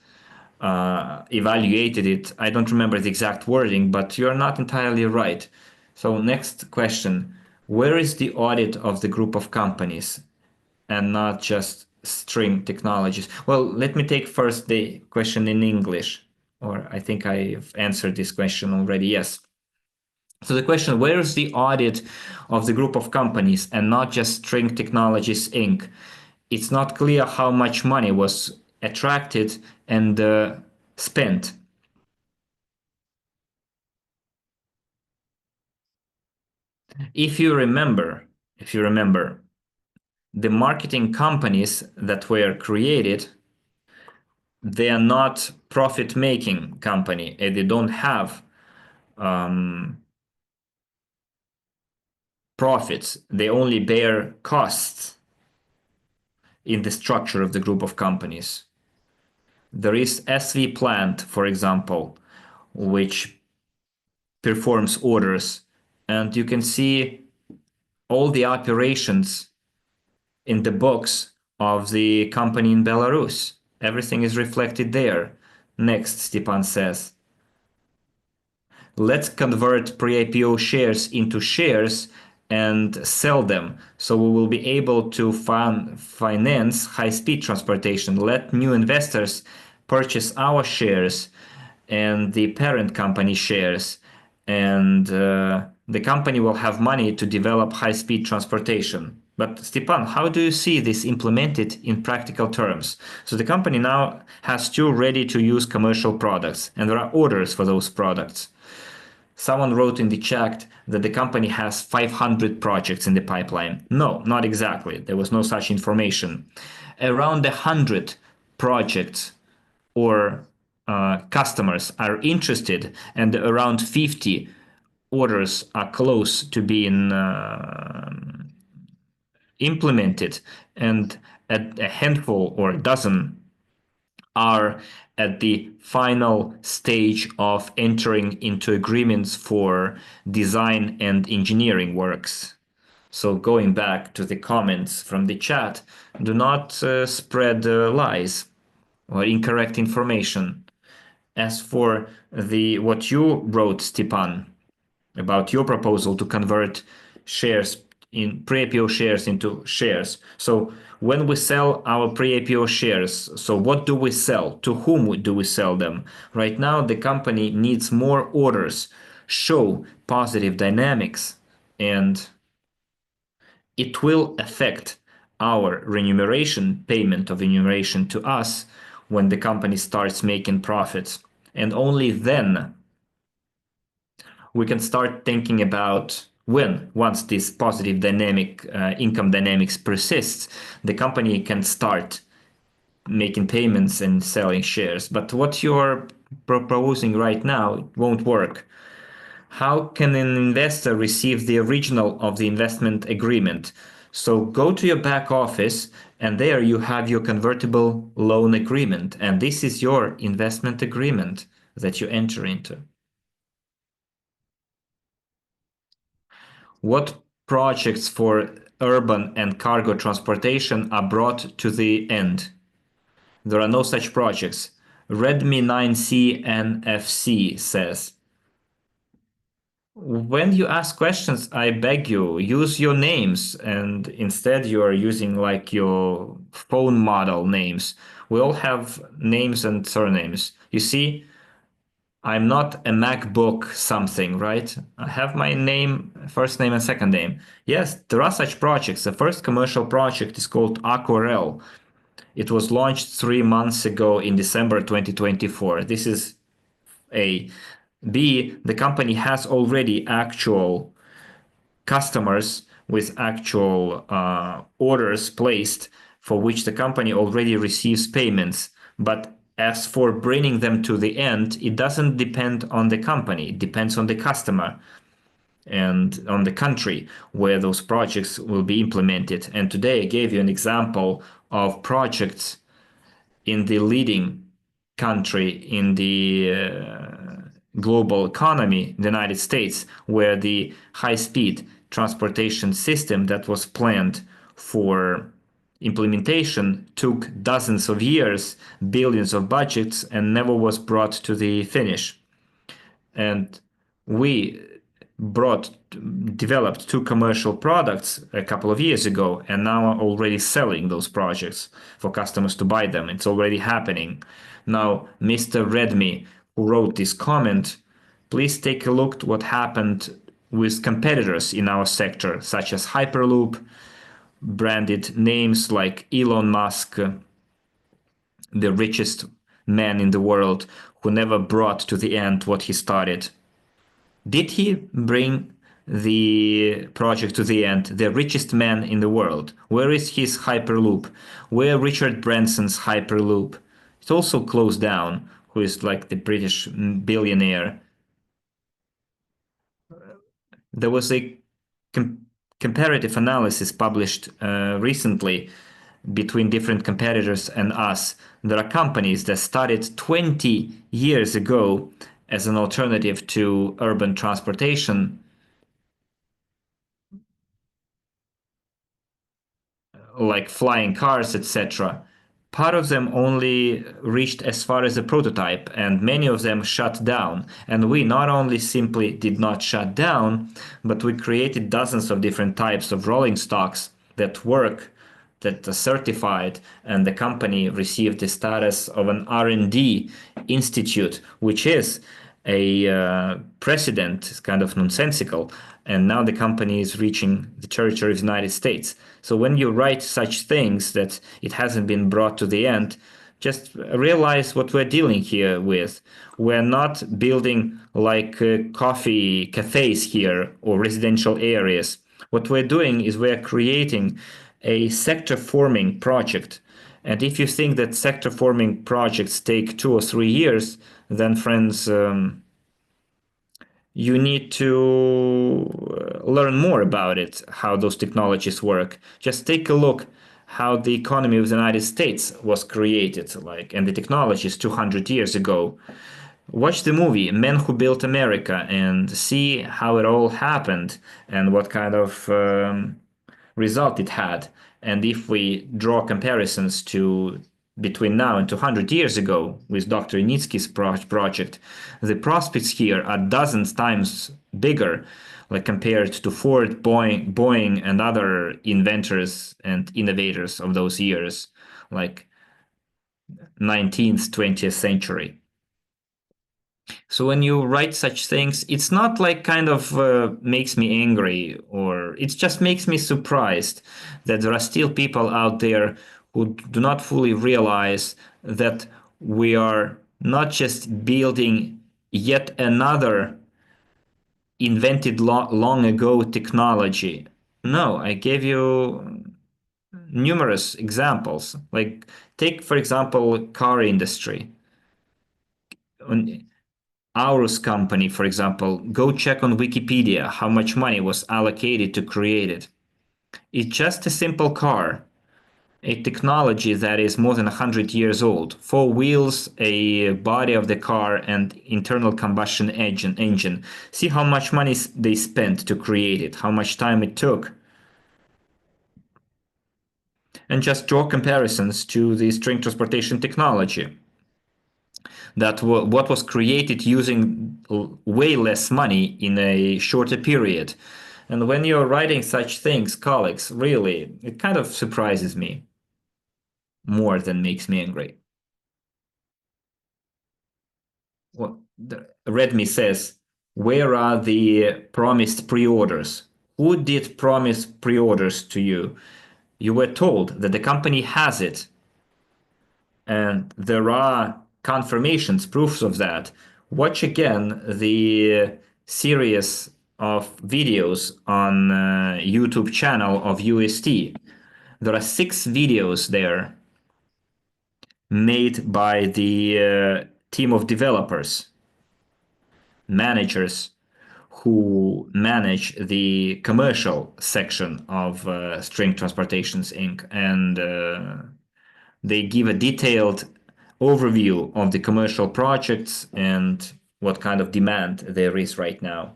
evaluated it. I don't remember the exact wording, but you're not entirely right. So next question, where is the audit of the group of companies and not just string technologies? Well, let me take first the question in English, or I think I've answered this question already. Yes. So the question, where is the audit of the group of companies and not just String Technologies Inc.? It's not clear how much money was attracted and spent. If you remember, the marketing companies that were created, they are not profit-making company, and they don't have um, profits. They only bear costs in the structure of the group of companies. There is SV Plant, for example, which performs orders, and you can see all the operations in the books of the company in Belarus. Everything is reflected there. Next, Stepan says, let's convert pre-IPO shares into shares and sell them. So we will be able to finance high-speed transportation. Let new investors purchase our shares and the parent company shares, and the company will have money to develop high-speed transportation. But Stepan, how do you see this implemented in practical terms? So the company now has two ready-to-use commercial products, and there are orders for those products. Someone wrote in the chat that the company has 500 projects in the pipeline. No, not exactly. There was no such information. Around 100 projects or customers are interested, and around 50 orders are close to being implemented, and a handful or a dozen are at the final stage of entering into agreements for design and engineering works. So going back to the comments from the chat, do not spread lies or incorrect information. As for the what you wrote, Stepan, about your proposal to convert shares in pre-IPO shares into shares. So when we sell our pre-IPO shares, so what do we sell? To whom do we sell them? Right now, the company needs more orders, show positive dynamics, and it will affect our remuneration, payment of remuneration to us when the company starts making profits. And only then we can start thinking about when, once this positive dynamic income dynamics persists, the company can start making payments and selling shares. But what you're proposing right now won't work. How can an investor receive the original of the investment agreement? So go to your back office, and there you have your convertible loan agreement, and this is your investment agreement that you enter into. What projects for urban and cargo transportation are brought to the end? There are no such projects. Redmi 9C NFC says. When you ask questions, I beg you, use your names, and instead you are using like your phone model names. We all have names and surnames. You see, I'm not a MacBook something, right? I have my name, first name and second name. Yes, there are such projects. The first commercial project is called Aquarel. It was launched 3 months ago in December 2024. This is A. B, the company has already actual customers with actual orders placed for which the company already receives payments. But as for bringing them to the end, it doesn't depend on the company. It depends on the customer and on the country where those projects will be implemented. And today I gave you an example of projects in the leading country in the global economy, the United States, where the high-speed transportation system that was planned for implementation took dozens of years, billions of budgets, and never was brought to the finish. And we brought developed two commercial products a couple of years ago and now are already selling those projects for customers to buy them. It's already happening. Now, Mr. Redmi, who wrote this comment, please take a look at what happened with competitors in our sector, such as Hyperloop, branded names like Elon Musk, the richest man in the world, who never brought to the end what he started. Did he bring the project to the end? The richest man in the world. Where is his Hyperloop? Where Richard Branson's Hyperloop? It's also closed down, who is like the British billionaire. There was a com comparative analysis published recently between different competitors and us. There are companies that started 20 years ago as an alternative to urban transportation, like flying cars, etc. Part of them only reached as far as a prototype, and many of them shut down. And we not only simply did not shut down, but we created dozens of different types of rolling stocks that work, that are certified, and the company received the status of an R&D institute, which is a precedent. Is kind of nonsensical. And now the company is reaching the territory of the United States. So when you write such things that it hasn't been brought to the end, just realize what we're dealing here with. We're not building like coffee cafes here or residential areas. What we're doing is we're creating a sector forming project. And if you think that sector forming projects take 2 or 3 years, then friends, you need to learn more about it, how those technologies work. Just take a look how the economy of the United States was created, like, and the technologies 200 years ago. Watch the movie Men Who Built America and see how it all happened and what kind of result it had. And if we draw comparisons to between now and 200 years ago with Dr. Nitsky's project, the prospects here are dozens times bigger, like compared to Ford, Boeing, and other inventors and innovators of those years, like 19th, 20th century. So when you write such things, it's not like kind of makes me angry, or it just makes me surprised that there are still people out there who do not fully realize that we are not just building yet another invented long ago technology. No, I gave you numerous examples. Like take, for example, car industry. Aurus company, for example, go check on Wikipedia how much money was allocated to create it. It's just a simple car, a technology that is more than 100 years old. Four wheels, a body of the car, and internal combustion engine. See how much money they spent to create it, how much time it took. And just draw comparisons to the string transportation technology. That what was created using way less money in a shorter period. And when you're writing such things, colleagues, really, it kind of surprises me more than makes me angry. Well, Redmi says, where are the promised pre-orders? Who did promise pre-orders to you? You were told that the company has it. And there are confirmations, proofs of that. Watch again the series of videos on YouTube channel of UST. There are 6 videos there made by the team of developers, managers who manage the commercial section of String Transportations Inc. And they give a detailed overview of the commercial projects and what kind of demand there is right now.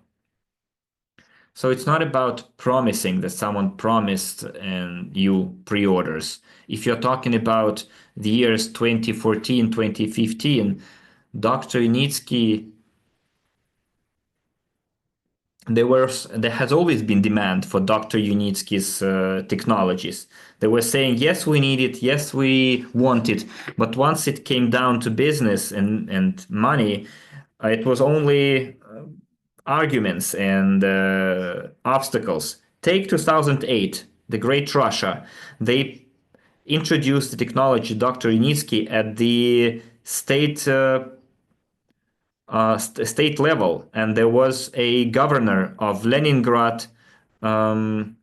So it's not about promising that someone promised and you pre-orders. If you're talking about the years 2014, 2015, Dr. Unitsky, there has always been demand for Dr. Unitsky's technologies. They were saying, yes, we need it, yes, we want it, but once it came down to business and money, it was only arguments and obstacles. Take 2008, the Great Russia. They introduced the technology Dr. Unitsky at the state level, and there was a governor of Leningrad um,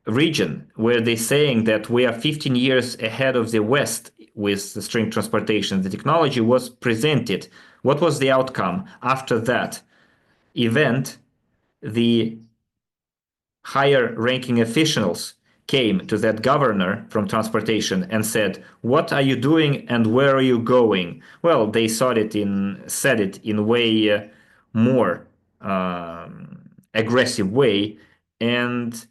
region where they're saying that we are 15 years ahead of the West with the string transportation. The technology was presented. What was the outcome after that event? The higher ranking officials came to that governor from transportation and said, "What are you doing and where are you going?" Well, they said it in a way more aggressive way. And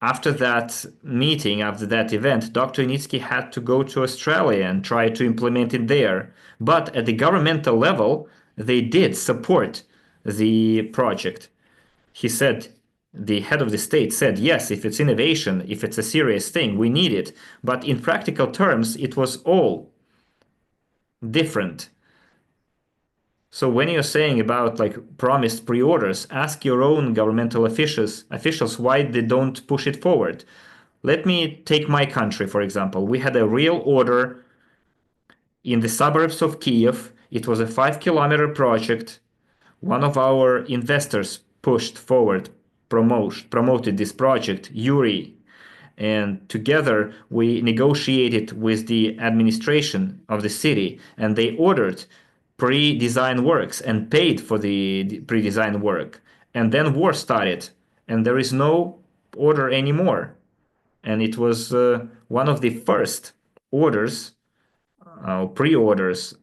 after that meeting, after that event, Dr. Unitsky had to go to Australia and try to implement it there. But at the governmental level, they did support the project. He said, the head of the state said, yes, if it's innovation, if it's a serious thing, we need it. But in practical terms, it was all different. So when you're saying about like promised pre-orders, ask your own governmental officials why they don't push it forward. Let me take my country, for example. We had a real order in the suburbs of Kiev. It was a 5 kilometer project. One of our investors pushed forward, promoted this project, Yuri, and together we negotiated with the administration of the city, and they ordered pre-design works and paid for the pre-design work. And then war started, and there is no order anymore. And it was one of the first orders, pre-orders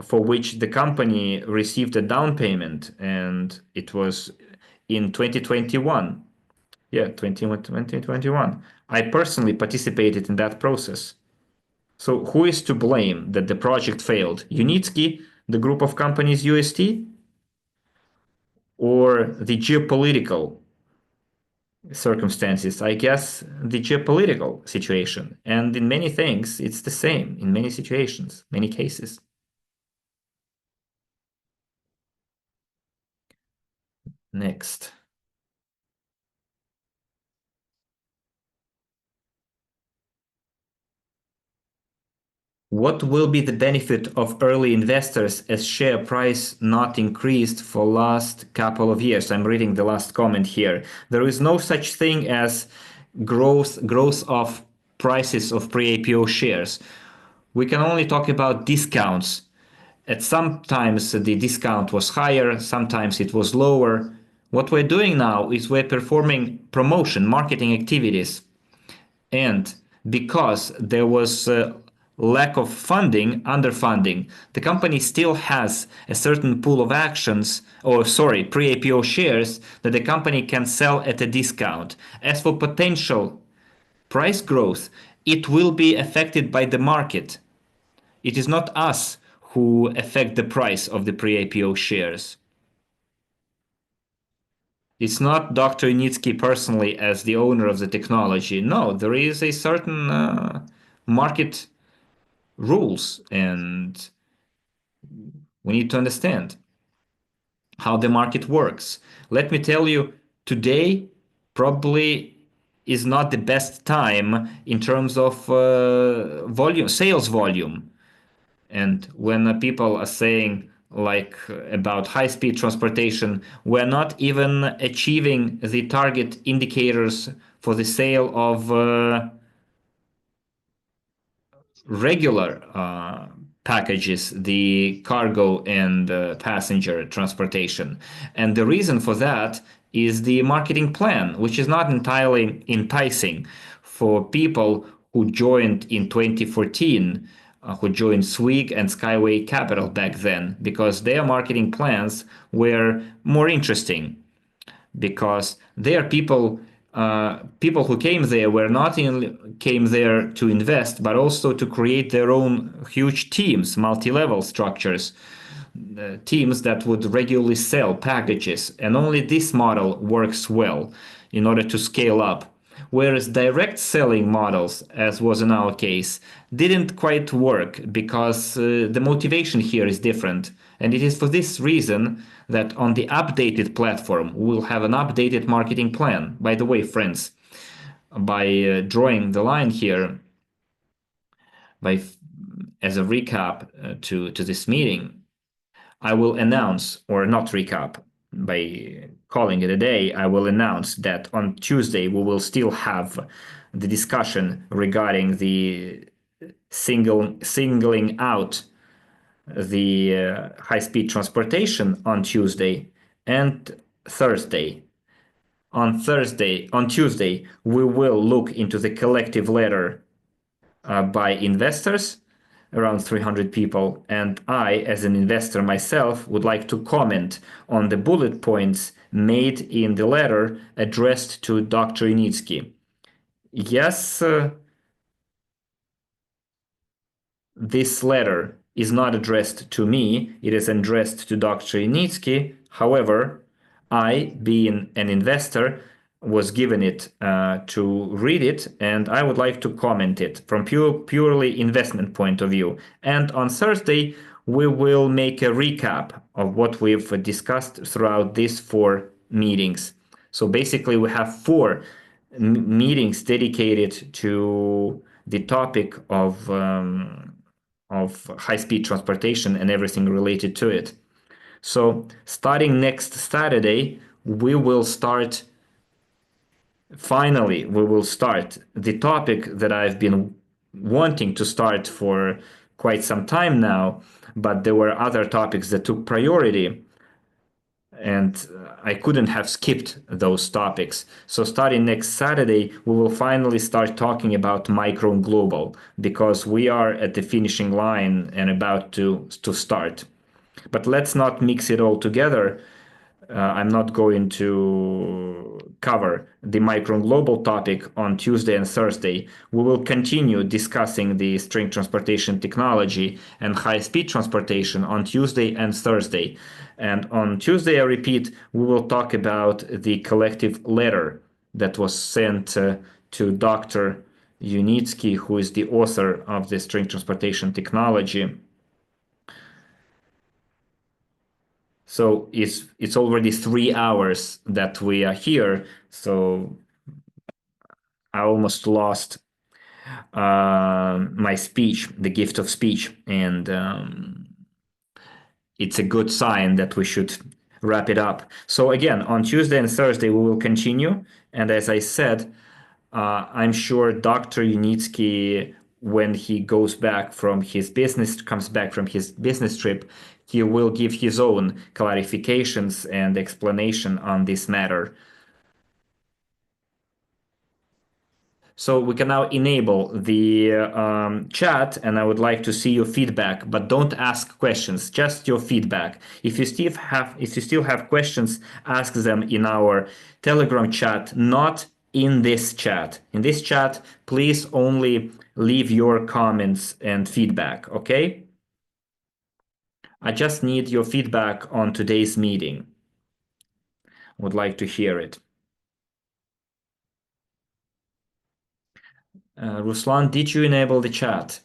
for which the company received a down payment, and it was in 2021. Yeah, 2021. I personally participated in that process. So who is to blame that the project failed? Unitsky, the group of companies UST, or the geopolitical circumstances? I guess the geopolitical situation. And in many things, it's the same in many situations, many cases. Next. What will be the benefit of early investors as share price not increased for last couple of years? I'm reading the last comment here. There is no such thing as growth of prices of pre-IPO shares. We can only talk about discounts. At sometimes the discount was higher, sometimes it was lower. What we're doing now is we're performing promotion, marketing activities, and because there was lack of funding, underfunding, the company still has a certain pool of actions, or sorry, pre-IPO shares that the company can sell at a discount. As for potential price growth, it will be affected by the market. It is not us who affect the price of the pre-IPO shares. It's not Dr. Unitsky personally as the owner of the technology. No, there is a certain market rules, and we need to understand how the market works. Let me tell you, today probably is not the best time in terms of volume, sales volume. And when people are saying like about high-speed transportation, we're not even achieving the target indicators for the sale of regular packages, the cargo and passenger transportation. And the reason for that is the marketing plan, which is not entirely enticing for people who joined in 2014, who joined Swig and Skyway Capital back then, because their marketing plans were more interesting. because their people who came there were not came there to invest, but also to create their own huge teams, multi-level structures, teams that would regularly sell packages, and only this model works well in order to scale up. Whereas direct selling models, as was in our case, didn't quite work because the motivation here is different. And it is for this reason that on the updated platform, we'll have an updated marketing plan. By the way, friends, by drawing the line here, by as a recap to this meeting, I will announce, or not recap, by calling it a day, I will announce that on Tuesday we will still have the discussion regarding the singling out the high-speed transportation on Tuesday and Thursday. On Tuesday, we will look into the collective letter by investors, around 300 people, and I, as an investor myself, would like to comment on the bullet points made in the letter addressed to Dr. Unitsky. Yes, this letter is not addressed to me, it is addressed to Dr. Unitsky. However, I, being an investor, was given it to read it, and I would like to comment it from purely investment point of view. And on Thursday, we will make a recap of what we've discussed throughout these 4 meetings. So basically, we have 4 meetings dedicated to the topic of high-speed transportation and everything related to it. So starting next Saturday, we will start the topic that I've been wanting to start for quite some time now, but there were other topics that took priority, and I couldn't have skipped those topics. So starting next Saturday, we will finally start talking about micro and global, because we are at the finishing line and about to start. But let's not mix it all together. I'm not going to cover the micro and global topic on Tuesday and Thursday. We will continue discussing the string transportation technology and high-speed transportation on Tuesday and Thursday. And on Tuesday, I repeat, we will talk about the collective letter that was sent to Dr. Unitsky, who is the author of the string transportation technology. So it's already 3 hours that we are here. So I almost lost my speech, the gift of speech, and it's a good sign that we should wrap it up. So again, on Tuesday and Thursday we will continue, and as I said, I'm sure Dr. Unitsky, when he comes back from his business trip, he will give his own clarifications and explanation on this matter. So we can now enable the chat, and I would like to see your feedback, but don't ask questions, just your feedback. If you still have questions, ask them in our Telegram chat, not in this chat. In this chat, please only leave your comments and feedback, okay? I just need your feedback on today's meeting. Would like to hear it. Ruslan, did you enable the chat?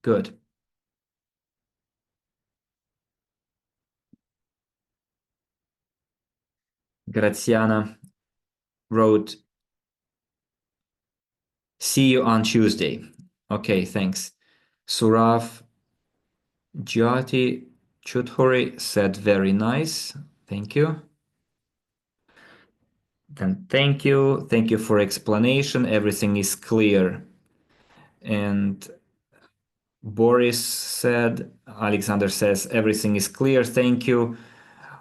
Good. Graziana wrote, see you on Tuesday. Okay, thanks. Surav Jyoti Chudhuri said very nice. Thank you. Then thank you. Thank you for explanation. Everything is clear. And Boris said, Alexander says, everything is clear. Thank you.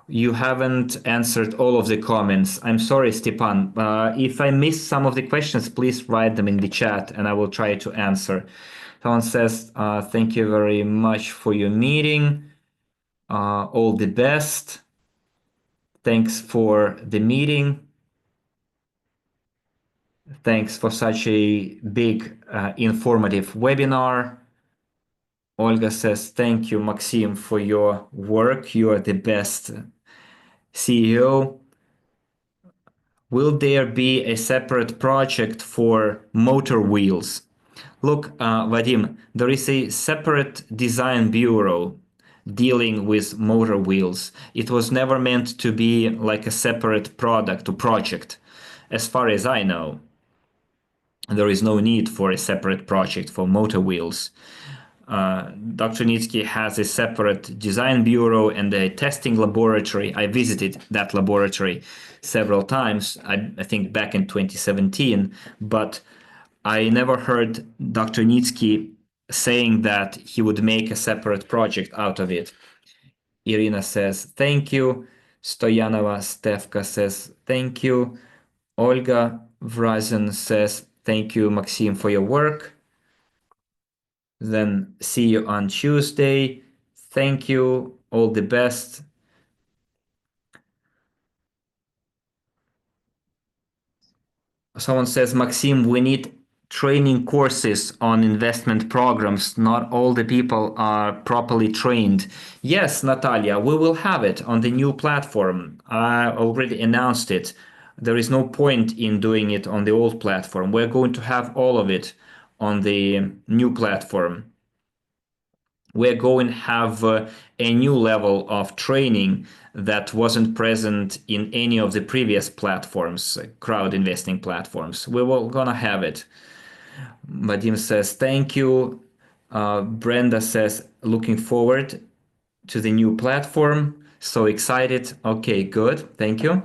You haven't answered all of the comments. I'm sorry, Stepan. If I missed some of the questions, please write them in the chat and I will try to answer. Someone says, thank you very much for your meeting. All the best. Thanks for the meeting. Thanks for such a big, informative webinar. Olga says, thank you, Maxim, for your work. You are the best CEO. Will there be a separate project for motor wheels? Look, Vadim, there is a separate design bureau dealing with motor wheels. It was never meant to be like a separate product or project. As far as I know, there is no need for a separate project for motor wheels. Dr. Nitsky has a separate design bureau and a testing laboratory. I visited that laboratory several times, I think back in 2017, but I never heard Dr. Nitsky saying that he would make a separate project out of it. Irina says, thank you. Stoyanova Stefka says, thank you. Olga Vrazin says, thank you, Maxim, for your work. Then see you on Tuesday. Thank you. All the best. Someone says, Maxim, we need training courses on investment programs. Not all the people are properly trained. Yes, Natalia, we will have it on the new platform. I already announced it. There is no point in doing it on the old platform. We're going to have all of it on the new platform. We're going to have a new level of training that wasn't present in any of the previous platforms, crowd investing platforms. We were going to have it. Vadim says, thank you. Brenda says, looking forward to the new platform. So excited. Okay, good. Thank you.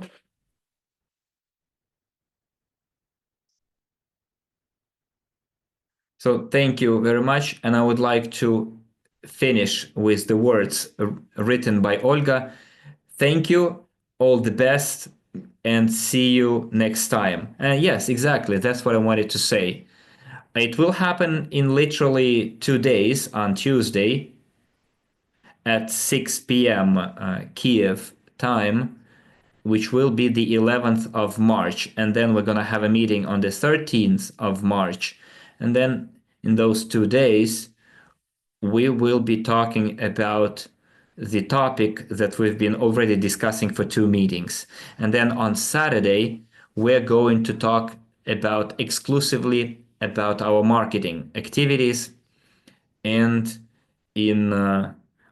So thank you very much. And I would like to finish with the words written by Olga. Thank you, all the best, and see you next time. Yes, exactly. That's what I wanted to say. It will happen in literally 2 days on Tuesday at 6 p.m. Kiev time, which will be the 11th of March. And then we're going to have a meeting on the 13th of March. And then in those 2 days, we will be talking about the topic that we've been already discussing for 2 meetings. And then on Saturday, we're going to talk about exclusively about our marketing activities and in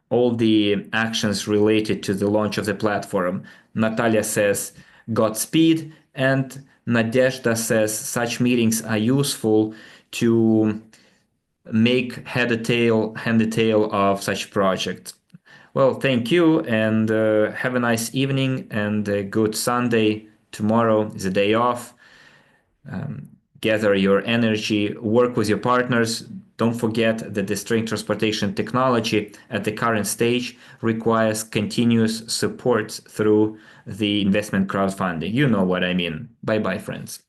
all the actions related to the launch of the platform. Natalia says, Godspeed, and Nadezhda says such meetings are useful to make head or tail of such projects. Well, thank you, and have a nice evening and a good Sunday. Tomorrow is a day off. Gather your energy, work with your partners. Don't forget that the string transportation technology at the current stage requires continuous support through the investment crowdfunding. You know what I mean. Bye bye, friends.